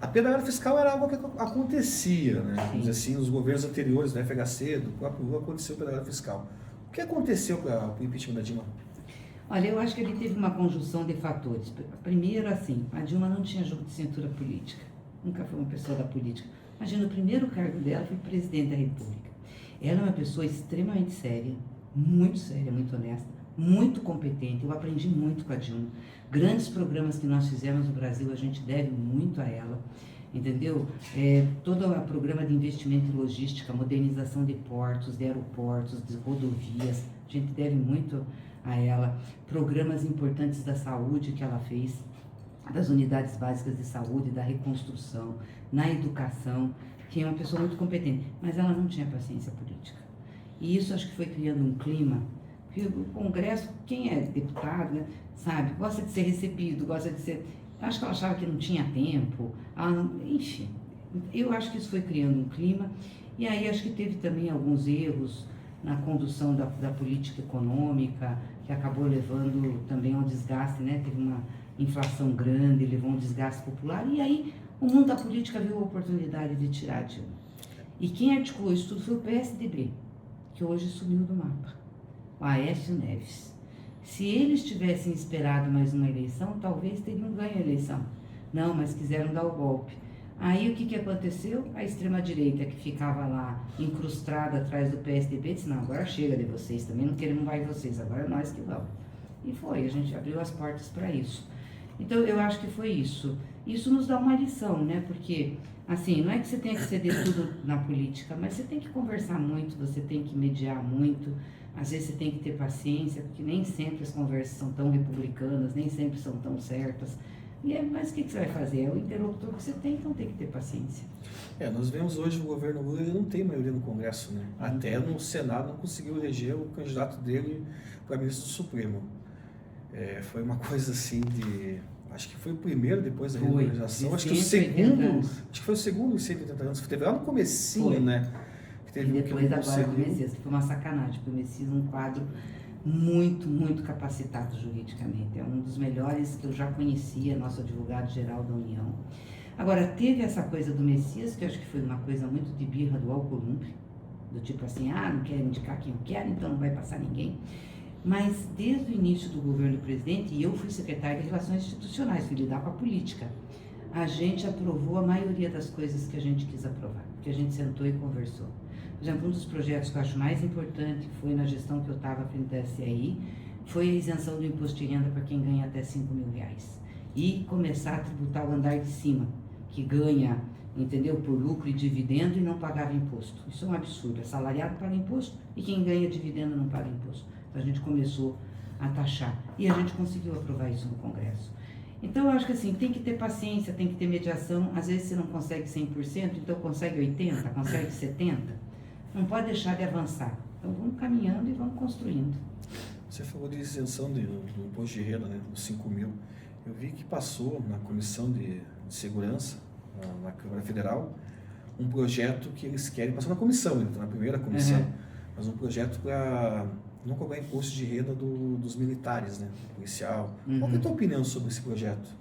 A pedalada fiscal era algo que acontecia, né? Vamos dizer assim, nos governos anteriores, do FHC, do próprio Lula, aconteceu a pedalada fiscal. O que aconteceu para o impeachment da Dilma? Olha, eu acho que ele teve uma conjunção de fatores. Primeiro, assim, a Dilma não tinha jogo de cintura política. Nunca foi uma pessoa da política. Imagina, o primeiro cargo dela foi presidente da República. Ela é uma pessoa extremamente séria, muito honesta, muito competente. Eu aprendi muito com a Dilma. Grandes programas que nós fizemos no Brasil, a gente deve muito a ela. Entendeu? Todo o programa de investimento em logística, modernização de portos, de aeroportos, de rodovias, a gente deve muito a ela. Programas importantes da saúde que ela fez, das unidades básicas de saúde, da reconstrução, na educação, que é uma pessoa muito competente, mas ela não tinha paciência política. E isso acho que foi criando um clima, porque o Congresso, quem é deputado, né, sabe, gosta de ser recebido, gosta de ser... Acho que ela achava que não tinha tempo, enfim. Eu acho que isso foi criando um clima, e aí acho que teve também alguns erros na condução da política econômica, que acabou levando também ao desgaste, né? Teve uma inflação grande, levou um desgaste popular, e aí o mundo da política viu a oportunidade de tirar a Dilma. E quem articulou isso tudo foi o PSDB, que hoje sumiu do mapa, o Aécio Neves. Se eles tivessem esperado mais uma eleição, talvez teriam ganho a eleição. Não, mas quiseram dar o golpe. Aí o que aconteceu? A extrema-direita, que ficava lá incrustada atrás do PSDB, disse, não, agora chega de vocês, também não queremos mais vocês, agora é nós que vamos. E foi, a gente abriu as portas para isso. Então, eu acho que foi isso. Isso nos dá uma lição, né? Porque, assim, não é que você tenha que ceder tudo na política, mas você tem que conversar muito, você tem que mediar muito. Às vezes você tem que ter paciência, porque nem sempre as conversas são tão republicanas, nem sempre são tão certas. Mas o que você vai fazer? É o interlocutor que você tem, então tem que ter paciência. Nós vemos hoje o governo Lula, ele não tem maioria no Congresso, né? Até no Senado não conseguiu eleger o candidato dele para ministro do Supremo. Foi uma coisa assim de... Acho que foi o primeiro depois da regularização. Acho que foi o segundo em 180 anos. Teve lá no comecinho, né? E depois agora o Messias, que foi uma sacanagem, porque o Messias é um quadro muito, muito capacitado juridicamente. É um dos melhores que eu já conhecia, nosso advogado-geral da União. Agora, teve essa coisa do Messias, que eu acho que foi uma coisa muito de birra do Alcolumbre, do tipo assim, não quero indicar quem eu quero, então não vai passar ninguém. Mas desde o início do governo do presidente, e eu fui secretária de Relações Institucionais, fui lidar com a política, a gente aprovou a maioria das coisas que a gente quis aprovar, que a gente sentou e conversou. Por exemplo, um dos projetos que eu acho mais importante foi na gestão que eu estava frente da SAI, foi a isenção do imposto de renda para quem ganha até R$5.000. E começar a tributar o andar de cima, que ganha, entendeu, por lucro e dividendo e não pagava imposto. Isso é um absurdo. Assalariado paga imposto e quem ganha dividendo não paga imposto. Então a gente começou a taxar e a gente conseguiu aprovar isso no Congresso. Então eu acho que assim, tem que ter paciência, tem que ter mediação. Às vezes você não consegue 100%, então consegue 80%, consegue 70%. Não pode deixar de avançar. Então vamos caminhando e vamos construindo. Você falou de isenção do imposto de renda, né, dos 5.000. Eu vi que passou na Comissão de Segurança, na Câmara Federal, um projeto que eles querem, passou na comissão, então, na primeira comissão, mas um projeto para não cobrar imposto de renda dos militares, né, policial. Qual é a tua opinião sobre esse projeto?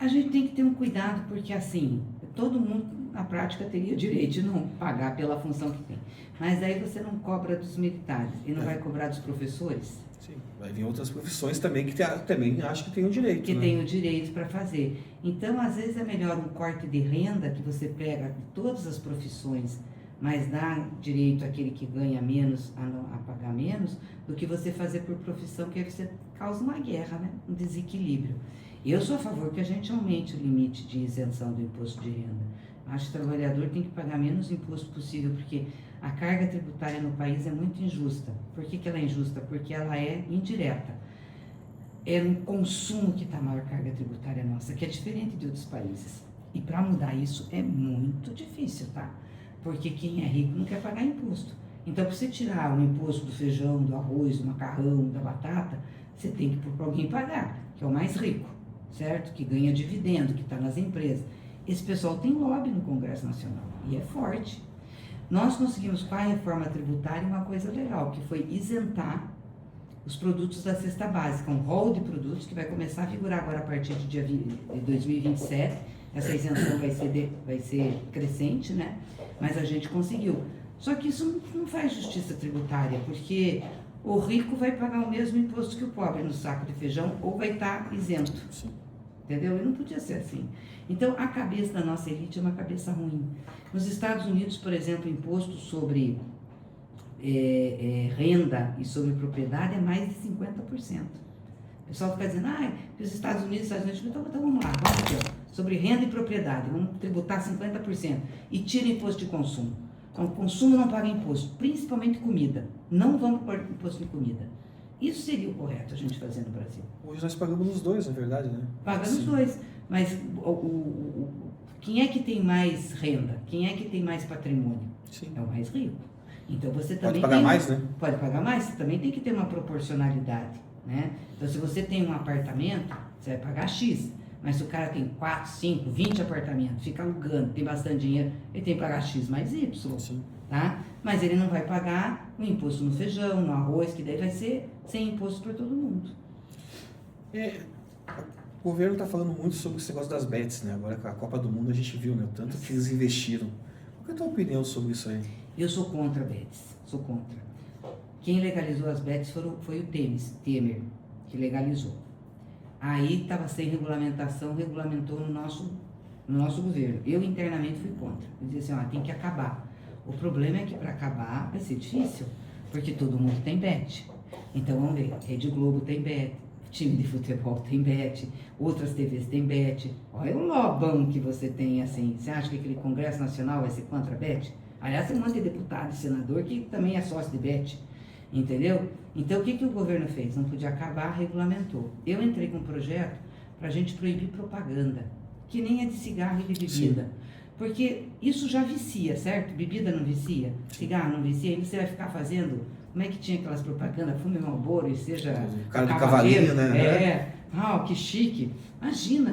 A gente tem que ter um cuidado, porque assim, todo mundo na prática teria o direito de não pagar pela função que tem. Mas aí você não cobra dos militares e não vai cobrar dos professores? Sim, vai vir outras profissões também que também acho que tem o direito. Que tem o direito para fazer. Então, às vezes é melhor um corte de renda que você pega de todas as profissões, mas dá direito àquele que ganha menos a pagar menos, do que você fazer por profissão, que aí você causa uma guerra, né? Um desequilíbrio. Eu sou a favor que a gente aumente o limite de isenção do imposto de renda. Acho que o trabalhador tem que pagar menos imposto possível, porque a carga tributária no país é muito injusta. Por que ela é injusta? Porque ela é indireta. É no consumo que está a maior carga tributária nossa, que é diferente de outros países. E para mudar isso é muito difícil, tá? Porque quem é rico não quer pagar imposto. Então, para você tirar o imposto do feijão, do arroz, do macarrão, da batata, você tem que pôr para alguém pagar, que é o mais rico, certo? Que ganha dividendo, que está nas empresas. Esse pessoal tem lobby no Congresso Nacional e é forte. Nós conseguimos com a reforma tributária uma coisa legal, que foi isentar os produtos da cesta básica, um rol de produtos que vai começar a vigorar agora a partir de 2027. Essa isenção vai ser crescente, né? Mas a gente conseguiu. Só que isso não faz justiça tributária, porque o rico vai pagar o mesmo imposto que o pobre no saco de feijão ou vai estar isento. Sim. Entendeu? E não podia ser assim. Então, a cabeça da nossa elite é uma cabeça ruim. Nos Estados Unidos, por exemplo, o imposto sobre renda e sobre propriedade é mais de 50%. O pessoal fica dizendo, os Estados Unidos, então vamos lá, vamos aqui, ó, sobre renda e propriedade, vamos tributar 50% e tira imposto de consumo. Então, o consumo não paga imposto, principalmente comida. Não vamos pôr imposto em comida. Isso seria o correto a gente fazer no Brasil. Hoje nós pagamos nos dois, na verdade, né? Pagamos nos dois, mas quem é que tem mais renda? Quem é que tem mais patrimônio? Sim. É o mais rico. Então você também pode pagar mais, né? Pode pagar mais, você também tem que ter uma proporcionalidade, né? Então se você tem um apartamento, você vai pagar X, mas se o cara tem 4, 5, 20 apartamentos, fica alugando, tem bastante dinheiro, ele tem que pagar X mais Y, sim, tá? Mas ele não vai pagar o imposto no feijão, no arroz, que daí vai ser sem imposto para todo mundo. O governo está falando muito sobre esse negócio das bets, né? Agora com a Copa do Mundo a gente viu, né? O tanto que eles investiram. Qual é a tua opinião sobre isso aí? Eu sou contra bets, sou contra. Quem legalizou as bets foi o Temer, que legalizou. Aí estava sem regulamentação, regulamentou no nosso governo. Eu internamente fui contra. Eu dizia assim, tem que acabar. O problema é que para acabar vai ser difícil, porque todo mundo tem bet. Então vamos ver, Rede Globo tem bet, time de futebol tem bet, outras TVs tem bet. Olha o lobão que você tem assim. Você acha que aquele Congresso Nacional vai ser contra a bet? Aliás, tem um monte de deputado e senador que também é sócio de bet, entendeu? Então, o que o governo fez? Não podia acabar, regulamentou. Eu entrei com um projeto para a gente proibir propaganda, que nem é de cigarro e de bebida. Sim. Porque isso já vicia, certo? Bebida não vicia, cigarro não vicia, aí você vai ficar fazendo, como é que tinha aquelas propagandas, fume Marlboro e seja cara de cavalinho, né? Que chique. Imagina,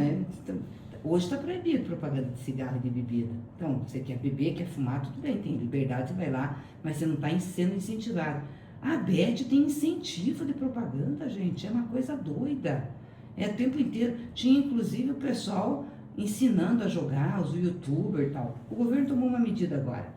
hoje está proibido propaganda de cigarro e de bebida. Então, você quer beber, quer fumar, tudo bem, tem liberdade, você vai lá, mas você não está sendo incentivado. A Bet tem incentivo de propaganda, gente, é uma coisa doida. É o tempo inteiro. Tinha, inclusive, o pessoal ensinando a jogar, os youtubers e tal. O governo tomou uma medida agora,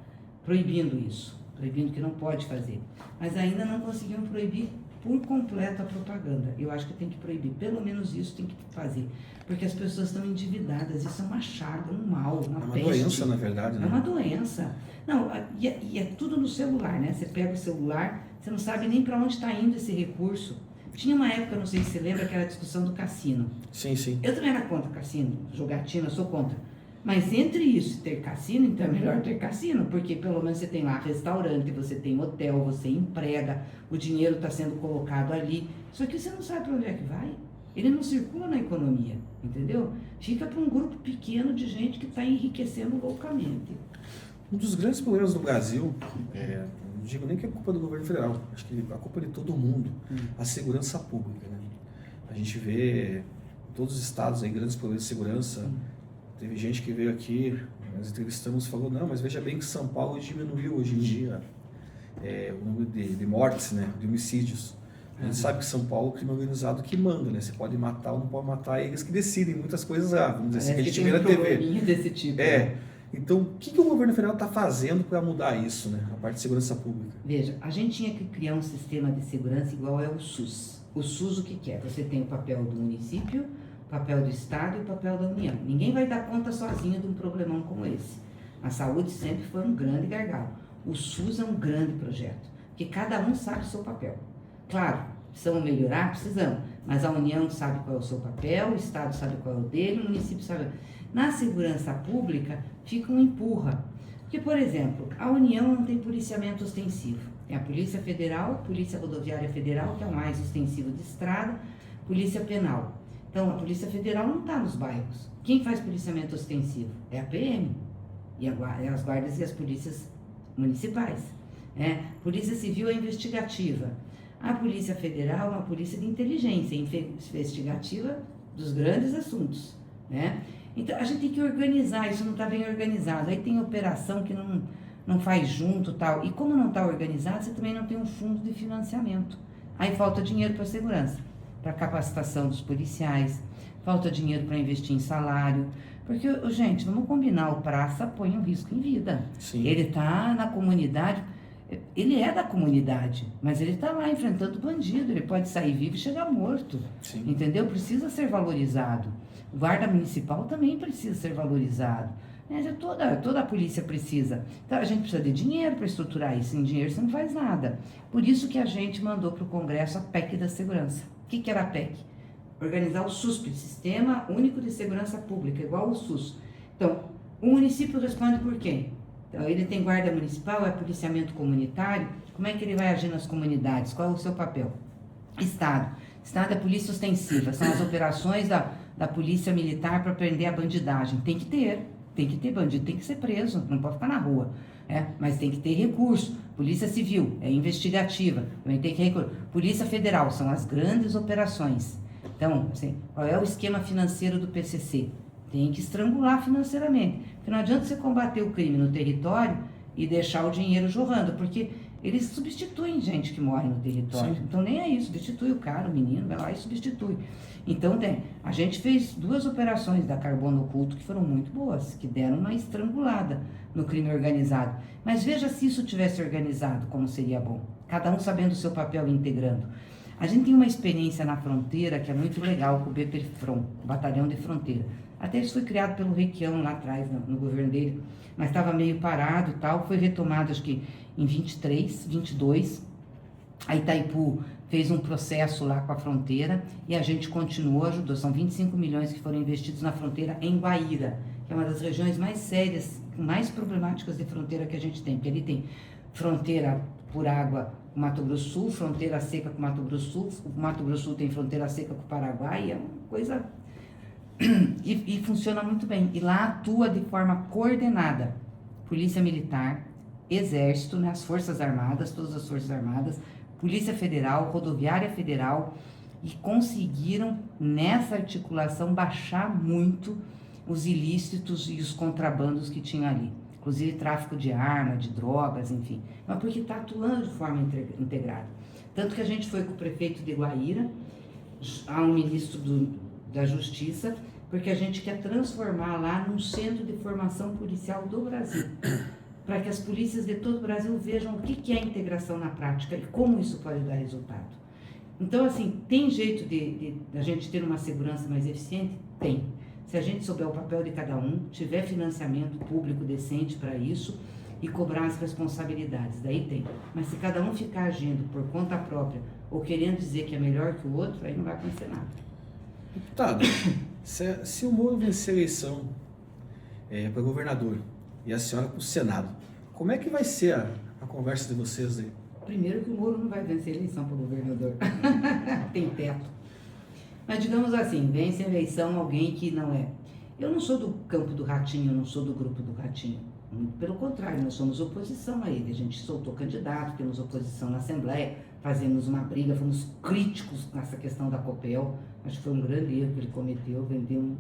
proibindo isso, proibindo que não pode fazer. Mas ainda não conseguiram proibir por completo a propaganda. Eu acho que tem que proibir, pelo menos isso tem que fazer. Porque as pessoas estão endividadas, isso é uma chaga, um mal, uma peste. É uma doença, na verdade, né? É uma doença. Não, e é tudo no celular, né? Você pega o celular, você não sabe nem para onde está indo esse recurso. Tinha uma época, não sei se você lembra, que era a discussão do cassino. Sim, sim. Eu também era contra cassino, jogatina, sou contra. Mas entre isso e ter cassino, então é melhor ter cassino, porque pelo menos você tem lá restaurante, você tem hotel, você emprega, o dinheiro está sendo colocado ali. Só que você não sabe para onde é que vai. Ele não circula na economia, entendeu? Fica para um grupo pequeno de gente que está enriquecendo loucamente. Um dos grandes problemas do Brasil, não digo nem que é culpa do governo federal, acho que a culpa de todo mundo, a segurança pública, né? A gente vê em todos os estados aí grandes problemas de segurança. Teve gente que veio aqui, nós entrevistamos e falou, não, mas veja bem que São Paulo diminuiu hoje em dia o número de mortes, né, de homicídios. A gente sabe que São Paulo é o crime organizado que manda, né? Você pode matar ou não pode matar, é eles que decidem muitas coisas lá, vamos dizer assim, que a gente vê na TV. Desse tipo, Então, o que o governo federal está fazendo para mudar isso, né? A parte de segurança pública? Veja, a gente tinha que criar um sistema de segurança igual é o SUS. O SUS o que é? Você tem o papel do município, o papel do Estado e o papel da União. Ninguém vai dar conta sozinho de um problemão como esse. A saúde sempre foi um grande gargalo. O SUS é um grande projeto, porque cada um sabe o seu papel. Claro, Precisamos melhorar? Precisamos. Mas a União sabe qual é o seu papel, o Estado sabe qual é o dele, o município sabe. Na segurança pública, fica um empurra. Porque, por exemplo, a União não tem policiamento ostensivo. Tem a Polícia Federal, Polícia Rodoviária Federal, que é o mais ostensivo de estrada, Polícia Penal. Então, a Polícia Federal não está nos bairros. Quem faz policiamento ostensivo? É a PM. E as guardas e as polícias municipais. Polícia Civil é investigativa. A Polícia Federal é uma polícia de inteligência, investigativa dos grandes assuntos, né? Então, a gente tem que organizar, isso não está bem organizado. Aí tem operação que não faz junto tal. E como não está organizado, você também não tem um fundo de financiamento. Aí falta dinheiro para segurança, para capacitação dos policiais, falta dinheiro para investir em salário. Porque, gente, vamos combinar, o praça põe um risco em vida. Sim. Ele está na comunidade, ele é da comunidade, mas ele está lá enfrentando bandido, ele pode sair vivo e chegar morto. Sim. Entendeu? Precisa ser valorizado. O guarda municipal também precisa ser valorizado. Toda a polícia precisa. Então, a gente precisa de dinheiro para estruturar isso. Sem dinheiro você não faz nada. Por isso que a gente mandou para o Congresso a PEC da segurança. O que era a PEC? Organizar o SUSP, Sistema Único de Segurança Pública, igual o SUS. Então, o município responde por quem? Então, ele tem guarda municipal, é policiamento comunitário. Como é que ele vai agir nas comunidades? Qual é o seu papel? Estado. Estado é polícia ostensiva. São as operações da polícia militar para prender a bandidagem. Tem que ter bandido, tem que ser preso, não pode ficar na rua. Mas tem que ter recurso. Polícia Civil é investigativa, também tem que ter recurso. Polícia Federal são as grandes operações. Então, assim, qual é o esquema financeiro do PCC? Tem que estrangular financeiramente. Porque não adianta você combater o crime no território e deixar o dinheiro jorrando, porque eles substituem gente que morre no território. Sim. Então, nem é isso, substitui o cara, o menino, vai lá e substitui. Então, a gente fez 2 operações da Carbono Oculto que foram muito boas, que deram uma estrangulada no crime organizado. Mas veja se isso tivesse organizado, como seria bom. Cada um sabendo o seu papel e integrando. A gente tem uma experiência na fronteira que é muito legal com o BPFRON, o Batalhão de Fronteira. Até isso foi criado pelo Requião lá atrás, no governo dele, mas estava meio parado e tal. Foi retomado, acho que em 23, 22. A Itaipu fez um processo lá com a fronteira e a gente continuou, ajudou. São 25 milhões que foram investidos na fronteira em Guaíra, que é uma das regiões mais sérias, mais problemáticas de fronteira que a gente tem. Porque ali tem fronteira por água com Mato Grosso do Sul, fronteira seca com Mato Grosso do Sul, o Mato Grosso do Sul tem fronteira seca com o Paraguai, é uma coisa... E funciona muito bem. E lá atua de forma coordenada. Polícia Militar, Exército, né, as Forças Armadas, todas as Forças Armadas, Polícia Federal, Rodoviária Federal, e conseguiram, nessa articulação, baixar muito os ilícitos e os contrabandos que tinha ali. Inclusive tráfico de arma, de drogas, enfim. Mas porque está atuando de forma integrada. Tanto que a gente foi com o prefeito de Guaíra, ao ministro da Justiça, porque a gente quer transformar lá num centro de formação policial do Brasil, para que as polícias de todo o Brasil vejam o que é a integração na prática e como isso pode dar resultado. Então, assim, tem jeito de a gente ter uma segurança mais eficiente? Tem. Se a gente souber o papel de cada um, tiver financiamento público decente para isso e cobrar as responsabilidades, daí tem. Mas se cada um ficar agindo por conta própria ou querendo dizer que é melhor que o outro, aí não vai acontecer nada. Deputado, se o Moro vencer a eleição para governador e a senhora para o Senado, como é que vai ser a conversa de vocês aí? Primeiro que o Moro não vai vencer a eleição para governador. Tem teto. Mas digamos assim, vence a eleição alguém que não é. Eu não sou do campo do Ratinho, eu não sou do grupo do Ratinho. Pelo contrário, nós somos oposição a ele. A gente soltou candidato, temos oposição na Assembleia, fazemos uma briga, fomos críticos nessa questão da Copel. Acho que foi um grande erro que ele cometeu, vendeu uma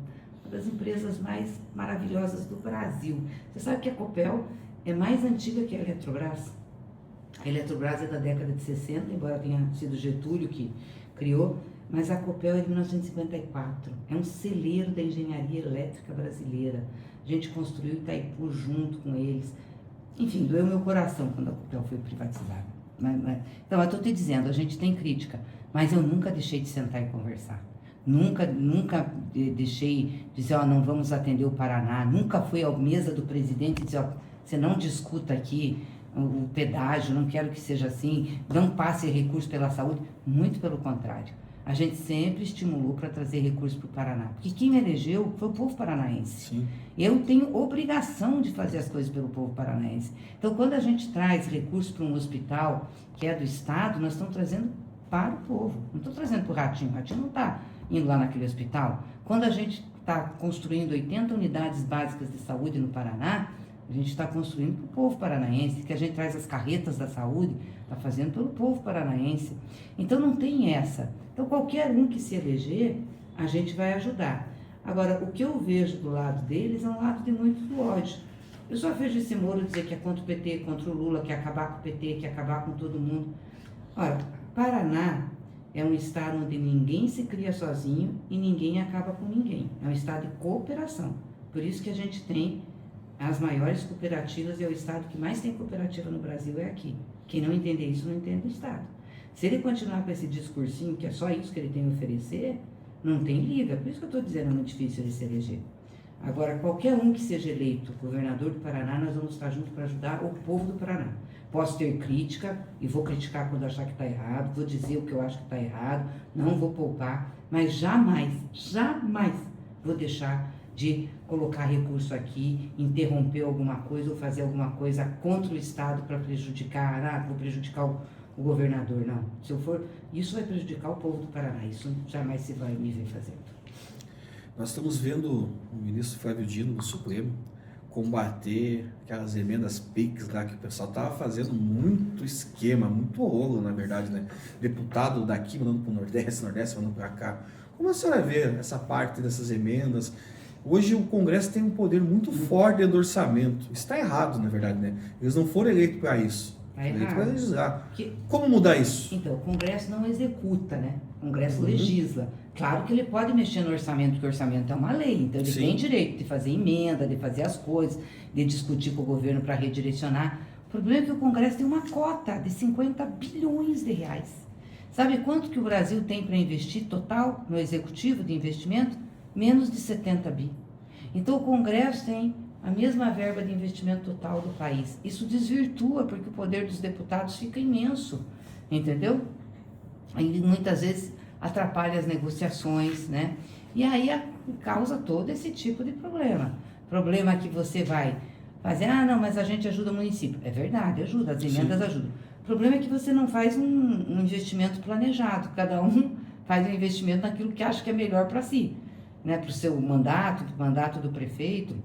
das empresas mais maravilhosas do Brasil. Você sabe que a Copel é mais antiga que a Eletrobras? A Eletrobras é da década de 60, embora tenha sido Getúlio que criou, mas a Copel é de 1954. É um celeiro da engenharia elétrica brasileira. A gente construiu Itaipu junto com eles. Enfim, doeu meu coração quando a Copel foi privatizada. Então, eu estou te dizendo, a gente tem crítica, mas eu nunca deixei de sentar e conversar. Nunca deixei de dizer, não vamos atender o Paraná. Nunca fui à mesa do presidente e dizer, você não discuta aqui o pedágio, não quero que seja assim, não passe recurso pela saúde, muito pelo contrário. A gente sempre estimulou para trazer recursos para o Paraná, porque quem me elegeu foi o povo paranaense. Sim. Eu tenho obrigação de fazer as coisas pelo povo paranaense. Então, quando a gente traz recursos para um hospital que é do Estado, nós estamos trazendo para o povo, não estou trazendo para o Ratinho não está indo lá naquele hospital. Quando a gente está construindo 80 unidades básicas de saúde no Paraná, a gente está construindo para o povo paranaense, que a gente traz as carretas da saúde, está fazendo pelo povo paranaense. Então não tem essa. Então qualquer um que se eleger, a gente vai ajudar. Agora, o que eu vejo do lado deles é um lado de muito ódio. Eu só vejo esse Moro dizer que é contra o PT, contra o Lula, que é acabar com o PT, que é acabar com todo mundo. Ora, Paraná é um estado onde ninguém se cria sozinho e ninguém acaba com ninguém. É um estado de cooperação. Por isso que a gente tem as maiores cooperativas e é o estado que mais tem cooperativa no Brasil é aqui. Quem não entender isso não entende o estado. Se ele continuar com esse discursinho, que é só isso que ele tem a oferecer, não tem liga. Por isso que eu estou dizendo, é muito difícil ele se eleger. Agora, qualquer um que seja eleito governador do Paraná, nós vamos estar juntos para ajudar o povo do Paraná. Posso ter crítica, e vou criticar quando achar que está errado, vou dizer o que eu acho que está errado, não vou poupar, mas jamais, jamais vou deixar de colocar recurso aqui, interromper alguma coisa ou fazer alguma coisa contra o Estado para prejudicar, vou prejudicar o governador, não. Se eu for, isso vai prejudicar o povo do Paraná, isso jamais se vai me ver fazendo. Nós estamos vendo o ministro Flávio Dino do Supremo combater aquelas emendas PIX lá que o pessoal estava fazendo muito esquema, muito rolo, na verdade, né? Deputado daqui mandando para o Nordeste mandando para cá. Como a senhora vê essa parte dessas emendas? Hoje o Congresso tem um poder muito forte do orçamento. Está errado, na verdade, né? Eles não foram eleitos para isso. Está Eleitos para legislar. Que... Como mudar isso? Então, o Congresso não executa, né? O Congresso legisla. Claro que ele pode mexer no orçamento, porque o orçamento é uma lei. Então, ele tem direito de fazer emenda, de fazer as coisas, de discutir com o governo para redirecionar. O problema é que o Congresso tem uma cota de 50 bilhões de reais. Sabe quanto que o Brasil tem para investir total no executivo de investimento? Menos de 70 bi. Então, o Congresso tem a mesma verba de investimento total do país. Isso desvirtua, porque o poder dos deputados fica imenso, entendeu? E muitas vezes atrapalha as negociações, né? E aí causa todo esse tipo de problema. Problema que você vai fazer, não, mas a gente ajuda o município. É verdade, ajuda, as emendas ajudam. O problema é que você não faz um investimento planejado, cada um faz um investimento naquilo que acha que é melhor para si, né? Para o seu mandato, para o mandato do prefeito.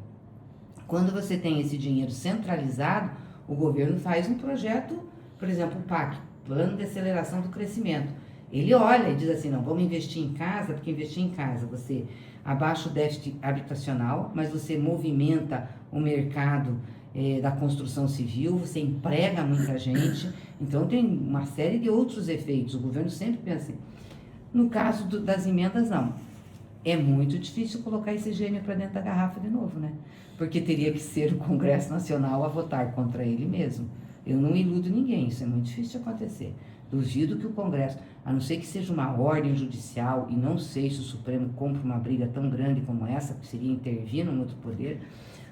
Quando você tem esse dinheiro centralizado, o governo faz um projeto, por exemplo, o PAC, Plano de Aceleração do Crescimento. Ele olha e diz assim, não, vamos investir em casa, porque investir em casa você abaixa o déficit habitacional, mas você movimenta o mercado da construção civil, você emprega muita gente, então tem uma série de outros efeitos. O governo sempre pensa assim. No caso das emendas, não. É muito difícil colocar esse gênio para dentro da garrafa de novo, né? Porque teria que ser o Congresso Nacional a votar contra ele mesmo. Eu não iludo ninguém, isso é muito difícil de acontecer. Duvido que o Congresso, a não ser que seja uma ordem judicial, e não sei se o Supremo compra uma briga tão grande como essa, que seria intervir num outro poder,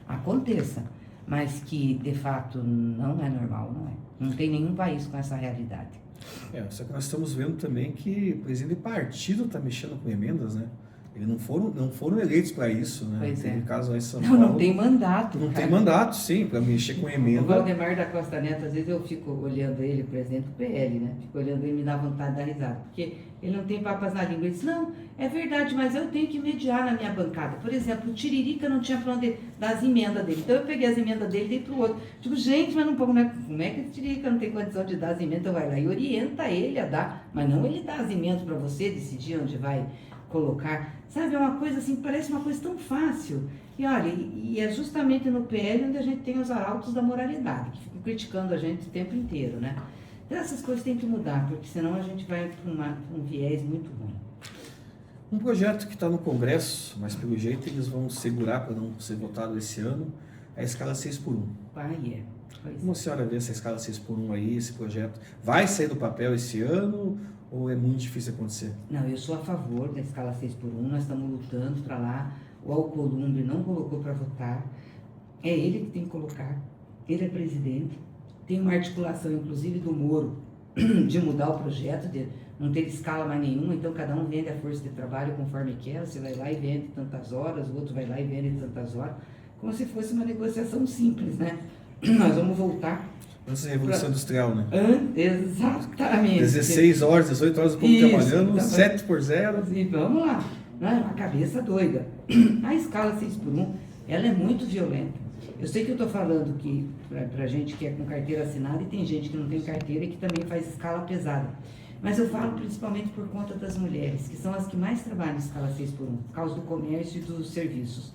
aconteça. Mas que, de fato, não é normal, não é. Não tem nenhum país com essa realidade. Só que nós estamos vendo também que o presidente de partido está mexendo com emendas, né? Eles não foram eleitos para isso, né? Pois Teve caso aí em São não, Paulo. não tem mandato. Não tem mandato, sim, para mexer com emenda. O Valdemar da Costa Neto, às vezes eu fico olhando ele, presidente do PL, né? Fico olhando ele e me dá vontade de dar risada. Porque ele não tem papas na língua. Ele diz, não, é verdade, mas eu tenho que mediar na minha bancada. Por exemplo, o Tiririca não tinha para onde dar as emendas dele. Então eu peguei as emendas dele e dei para o outro. Digo, gente, mas não, como é que o Tiririca não tem condição de dar as emendas? Então vai lá e orienta ele a dar. Mas não ele dá as emendas para você decidir onde vai colocar, sabe, é uma coisa assim, parece uma coisa tão fácil, e olha, e é justamente no PL onde a gente tem os arautos da moralidade, que ficam criticando a gente o tempo inteiro, né, então essas coisas têm que mudar, porque senão a gente vai para um viés muito ruim. Um projeto que está no Congresso, mas pelo jeito eles vão segurar para não ser votado esse ano, é a escala 6x1. Como a senhora vê essa escala 6x1 aí, esse projeto? Vai sair do papel esse ano ou é muito difícil acontecer? Não, eu sou a favor da escala 6x1, nós estamos lutando para lá, o Alcolumbre não colocou para votar, é ele que tem que colocar, ele é presidente, Tem uma articulação, inclusive, do Moro, de mudar o projeto, de não ter escala mais nenhuma, então cada um vende a força de trabalho conforme quer, você vai lá e vende tantas horas, o outro vai lá e vende tantas horas, como se fosse uma negociação simples, né? Nós vamos voltar... Antes da Revolução Industrial, né? Exatamente. 16 horas, 18 horas o povo trabalhando, 7 por 0. E vamos lá, né? Uma cabeça doida. A escala 6x1, ela é muito violenta. Eu sei que eu estou falando que para gente que é com carteira assinada e tem gente que não tem carteira e que também faz escala pesada. Mas eu falo principalmente por conta das mulheres, que são as que mais trabalham em escala 6x1, por causa do comércio e dos serviços.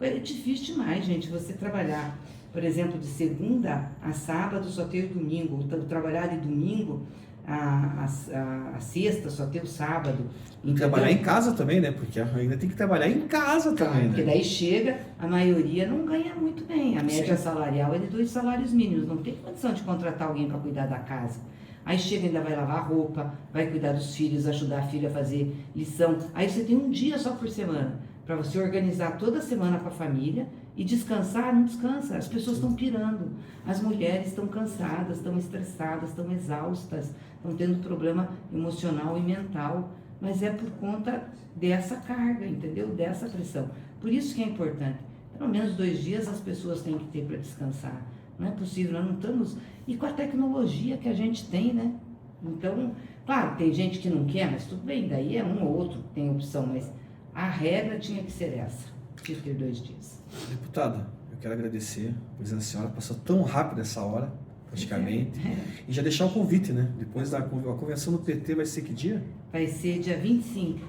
É difícil demais, gente, você trabalhar, por exemplo, de segunda a sábado só ter o domingo, ou trabalhar de domingo a sexta só ter o sábado. E trabalhar em casa também, né? Porque ainda tem que trabalhar em casa também, porque né? daí chega, a maioria não ganha muito bem. A média Sim. salarial é de 2 salários mínimos, não tem condição de contratar alguém para cuidar da casa. Aí chega, ainda vai lavar roupa, vai cuidar dos filhos, ajudar a filha a fazer lição. Aí você tem um dia só por semana para você organizar toda semana com a família e descansar, não descansa. As pessoas estão pirando, as mulheres estão cansadas, estão estressadas, estão exaustas, estão tendo problema emocional e mental, mas é por conta dessa carga, entendeu? Dessa pressão. Por isso que é importante, pelo menos 2 dias as pessoas têm que ter para descansar. Não é possível, nós não estamos... E com a tecnologia que a gente tem, né? Então, claro, tem gente que não quer, mas tudo bem, daí é um ou outro que tem opção, mas a regra tinha que ser essa, tinha que ter 2 dias. Deputada, eu quero agradecer a presença da senhora, passou tão rápido essa hora, praticamente, e já deixar o convite, né? Depois da convenção do PT vai ser que dia? Vai ser dia 25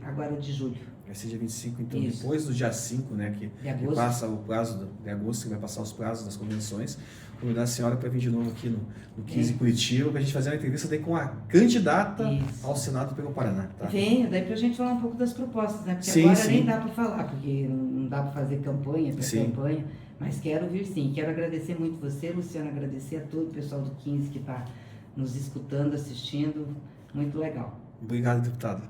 agora de julho. Vai ser dia 25, então Isso. depois do dia 5, né? Que passa o prazo de agosto, que vai passar os prazos das convenções. Convidar a senhora para vir de novo aqui no 15 Curitiba, para a gente fazer uma entrevista daí com a candidata ao Senado pelo Paraná. Tá? Venha, daí para a gente falar um pouco das propostas, né? Porque sim, agora sim. nem dá para falar, porque não dá para fazer campanha, pré-campanha, mas quero vir sim. Quero agradecer muito você, Luciana, agradecer a todo o pessoal do 15 que está nos escutando, assistindo. Muito legal. Obrigado, deputada.